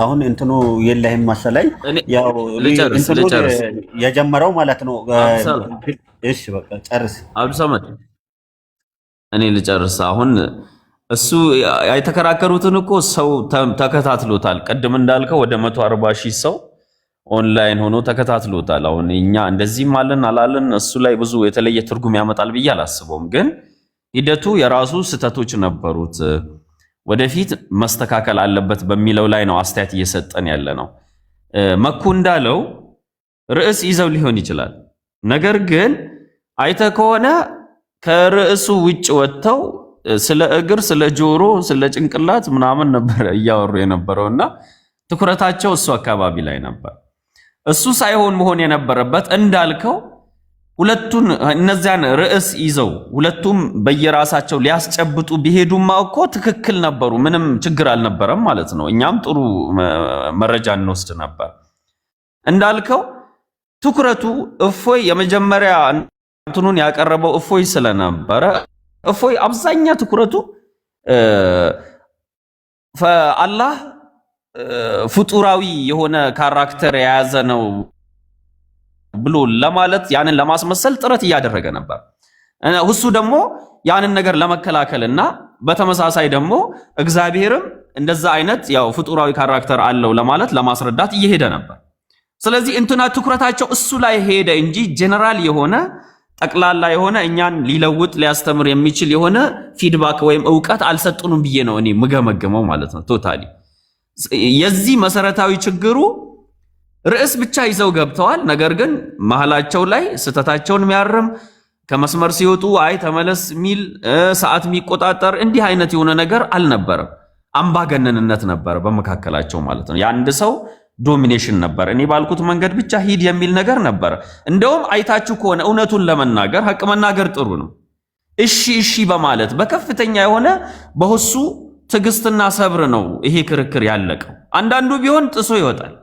አሁን እንትኑ የለህም መሰለኝ ያው እንትኑ የጀመረው ማለት ነው። እሺ በቃ ጨርስ አብዱሰመድ፣ እኔ ልጨርስ። አሁን እሱ የተከራከሩትን እኮ ሰው ተከታትሎታል። ቅድም እንዳልከው ወደ 140 ሺህ ሰው ኦንላይን ሆኖ ተከታትሎታል። አሁን እኛ እንደዚህም አለን አላለን እሱ ላይ ብዙ የተለየ ትርጉም ያመጣል ብዬ አላስበውም። ግን ሂደቱ የራሱ ስህተቶች ነበሩት፣ ወደፊት መስተካከል አለበት በሚለው ላይ ነው አስተያየት እየሰጠን ያለ ነው። መኩ እንዳለው ርዕስ ይዘው ሊሆን ይችላል። ነገር ግን አይተ ከሆነ ከርዕሱ ውጭ ወጥተው ስለ እግር፣ ስለ ጆሮ፣ ስለ ጭንቅላት ምናምን ነበር እያወሩ የነበረውና ትኩረታቸው እሱ አካባቢ ላይ ነበር። እሱ ሳይሆን መሆን የነበረበት እንዳልከው ሁለቱን እነዚያን ርዕስ ይዘው ሁለቱም በየራሳቸው ሊያስጨብጡ ቢሄዱማ እኮ ትክክል ነበሩ፣ ምንም ችግር አልነበረም ማለት ነው። እኛም ጥሩ መረጃ እንወስድ ነበር። እንዳልከው ትኩረቱ እፎይ የመጀመሪያ እንትኑን ያቀረበው እፎይ ስለነበረ እፎይ አብዛኛ ትኩረቱ አላህ ፍጡራዊ የሆነ ካራክተር የያዘ ነው ብሎ ለማለት ያንን ለማስመሰል ጥረት እያደረገ ነበር። እሱ ደግሞ ያንን ነገር ለመከላከልና በተመሳሳይ ደግሞ እግዚአብሔርም እንደዛ አይነት ያው ፍጡራዊ ካራክተር አለው ለማለት ለማስረዳት እየሄደ ነበር። ስለዚህ እንትና ትኩረታቸው እሱ ላይ ሄደ እንጂ ጀነራል የሆነ ጠቅላላ የሆነ እኛን ሊለውጥ ሊያስተምር የሚችል የሆነ ፊድባክ ወይም ዕውቀት አልሰጡንም ብዬ ነው እኔ ምገመግመው ማለት ነው። ቶታሊ የዚህ መሰረታዊ ችግሩ ርዕስ ብቻ ይዘው ገብተዋል። ነገር ግን መሃላቸው ላይ ስተታቸውን የሚያርም ከመስመር ሲወጡ አይ ተመለስ ሚል ሰዓት የሚቆጣጠር እንዲህ አይነት የሆነ ነገር አልነበረም። አምባገነንነት ነበር በመካከላቸው ማለት ነው። የአንድ ሰው ዶሚኔሽን ነበር። እኔ ባልኩት መንገድ ብቻ ሂድ የሚል ነገር ነበር። እንደውም አይታችሁ ከሆነ እውነቱን ለመናገር ሐቅ መናገር ጥሩ ነው። እሺ እሺ በማለት በከፍተኛ የሆነ በሁሱ ትዕግስትና ሰብር ነው ይሄ ክርክር ያለቀው። አንዳንዱ ቢሆን ጥሶ ይወጣል።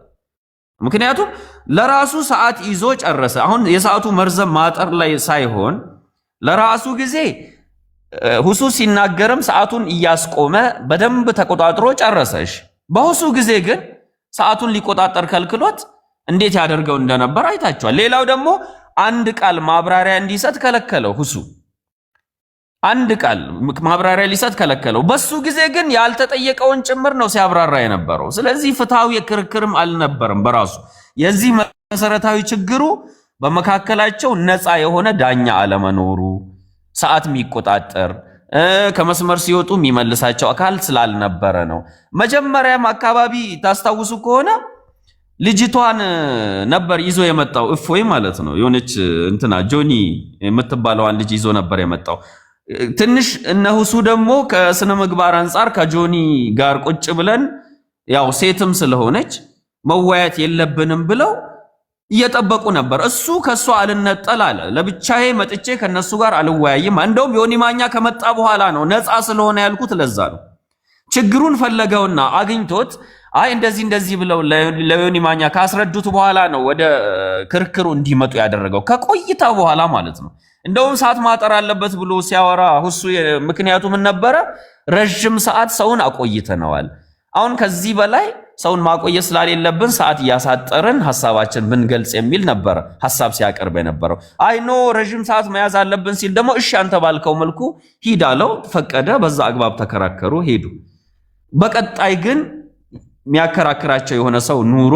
ምክንያቱም ለራሱ ሰዓት ይዞ ጨረሰ። አሁን የሰዓቱ መርዘም ማጠር ላይ ሳይሆን ለራሱ ጊዜ ሁሱ ሲናገርም ሰዓቱን እያስቆመ በደንብ ተቆጣጥሮ ጨረሰሽ። በሁሱ ጊዜ ግን ሰዓቱን ሊቆጣጠር ከልክሎት እንዴት ያደርገው እንደነበር አይታችኋል። ሌላው ደግሞ አንድ ቃል ማብራሪያ እንዲሰጥ ከለከለው። ሁሱ አንድ ቃል ማብራሪያ ሊሰጥ ከለከለው። በሱ ጊዜ ግን ያልተጠየቀውን ጭምር ነው ሲያብራራ የነበረው። ስለዚህ ፍትሃዊ ክርክርም አልነበረም በራሱ። የዚህ መሰረታዊ ችግሩ በመካከላቸው ነፃ የሆነ ዳኛ አለመኖሩ፣ ሰዓት የሚቆጣጠር ከመስመር ሲወጡ የሚመልሳቸው አካል ስላልነበረ ነው። መጀመሪያም አካባቢ ታስታውሱ ከሆነ ልጅቷን ነበር ይዞ የመጣው እፎይ ማለት ነው። የሆነች እንትና ጆኒ የምትባለዋን ልጅ ይዞ ነበር የመጣው። ትንሽ እነሁሱ ደግሞ ከስነ ምግባር አንጻር ከጆኒ ጋር ቁጭ ብለን ያው ሴትም ስለሆነች መወያየት የለብንም ብለው እየጠበቁ ነበር። እሱ ከሷ አልነጠል አለ። ለብቻዬ መጥቼ ከነሱ ጋር አልወያይም። እንደውም ዮኒ ማኛ ከመጣ በኋላ ነው ነፃ ስለሆነ ያልኩት። ለዛ ነው ችግሩን ፈለገውና አግኝቶት አይ እንደዚህ ብለው ለዮኒ ማኛ ካስረዱት በኋላ ነው ወደ ክርክሩ እንዲመጡ ያደረገው፣ ከቆይታ በኋላ ማለት ነው። እንደውም ሰዓት ማጠር አለበት ብሎ ሲያወራ ሁሱ ምክንያቱ ምን ነበረ? ረጅም ሰዓት ሰውን አቆይተነዋል። አሁን ከዚህ በላይ ሰውን ማቆየት ስላሌለብን ሰዓት እያሳጠርን ሐሳባችን ብንገልጽ የሚል ነበር ሐሳብ ሲያቀርብ የነበረው። አይ ኖ ረጅም ሰዓት መያዝ አለብን ሲል ደግሞ እሺ አንተ ባልከው መልኩ ሂድ አለው። ፈቀደ። በዛ አግባብ ተከራከሩ፣ ሄዱ። በቀጣይ ግን የሚያከራክራቸው የሆነ ሰው ኑሮ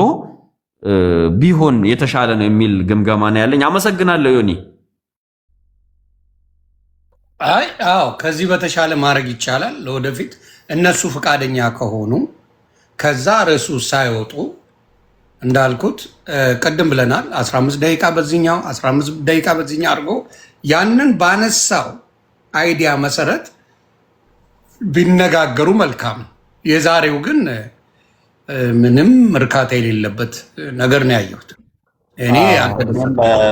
ቢሆን የተሻለ ነው የሚል ግምገማ ነው ያለኝ። አመሰግናለሁ ዮኒ። አዎ ከዚህ በተሻለ ማድረግ ይቻላል ለወደፊት እነሱ ፈቃደኛ ከሆኑ ከዛ ርዕሱ ሳይወጡ እንዳልኩት ቅድም ብለናል 15 ደቂቃ በዚህኛው 15 ደቂቃ በዚህኛው አድርጎ ያንን ባነሳው አይዲያ መሰረት ቢነጋገሩ መልካም ነው። የዛሬው ግን ምንም እርካታ የሌለበት ነገር ነው ያየሁት። እኔ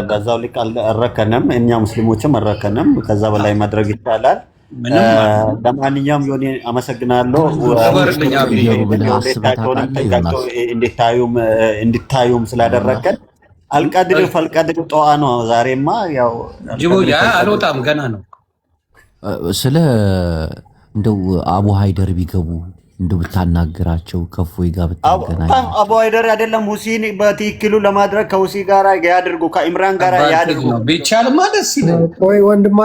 በዛው ልክ አልረከነም፣ እኛ ሙስሊሞችም አልረከነም። ከዛ በላይ ማድረግ ይቻላል። ለማንኛውም ዮኒ አመሰግናለሁ። እንድታዩም ስላደረገን አልቀድር ፈልቀድር ጠዋ ነው። ዛሬማ ያው ጅቦ አልወጣም ገና ነው። ስለ እንደው አቡ ሃይደር ቢገቡ እንደው ብታናገራቸው ከፎይ ጋር ብታገናኝ። አቡ ሃይደር አይደለም ሁሴን በትክክሉ ለማድረግ ከሁሴን ጋር ያድርጉ፣ ከኢምራን ጋር ያድርጉ። ቢቻልማ ደስ ይላል። ወይ ወንድማ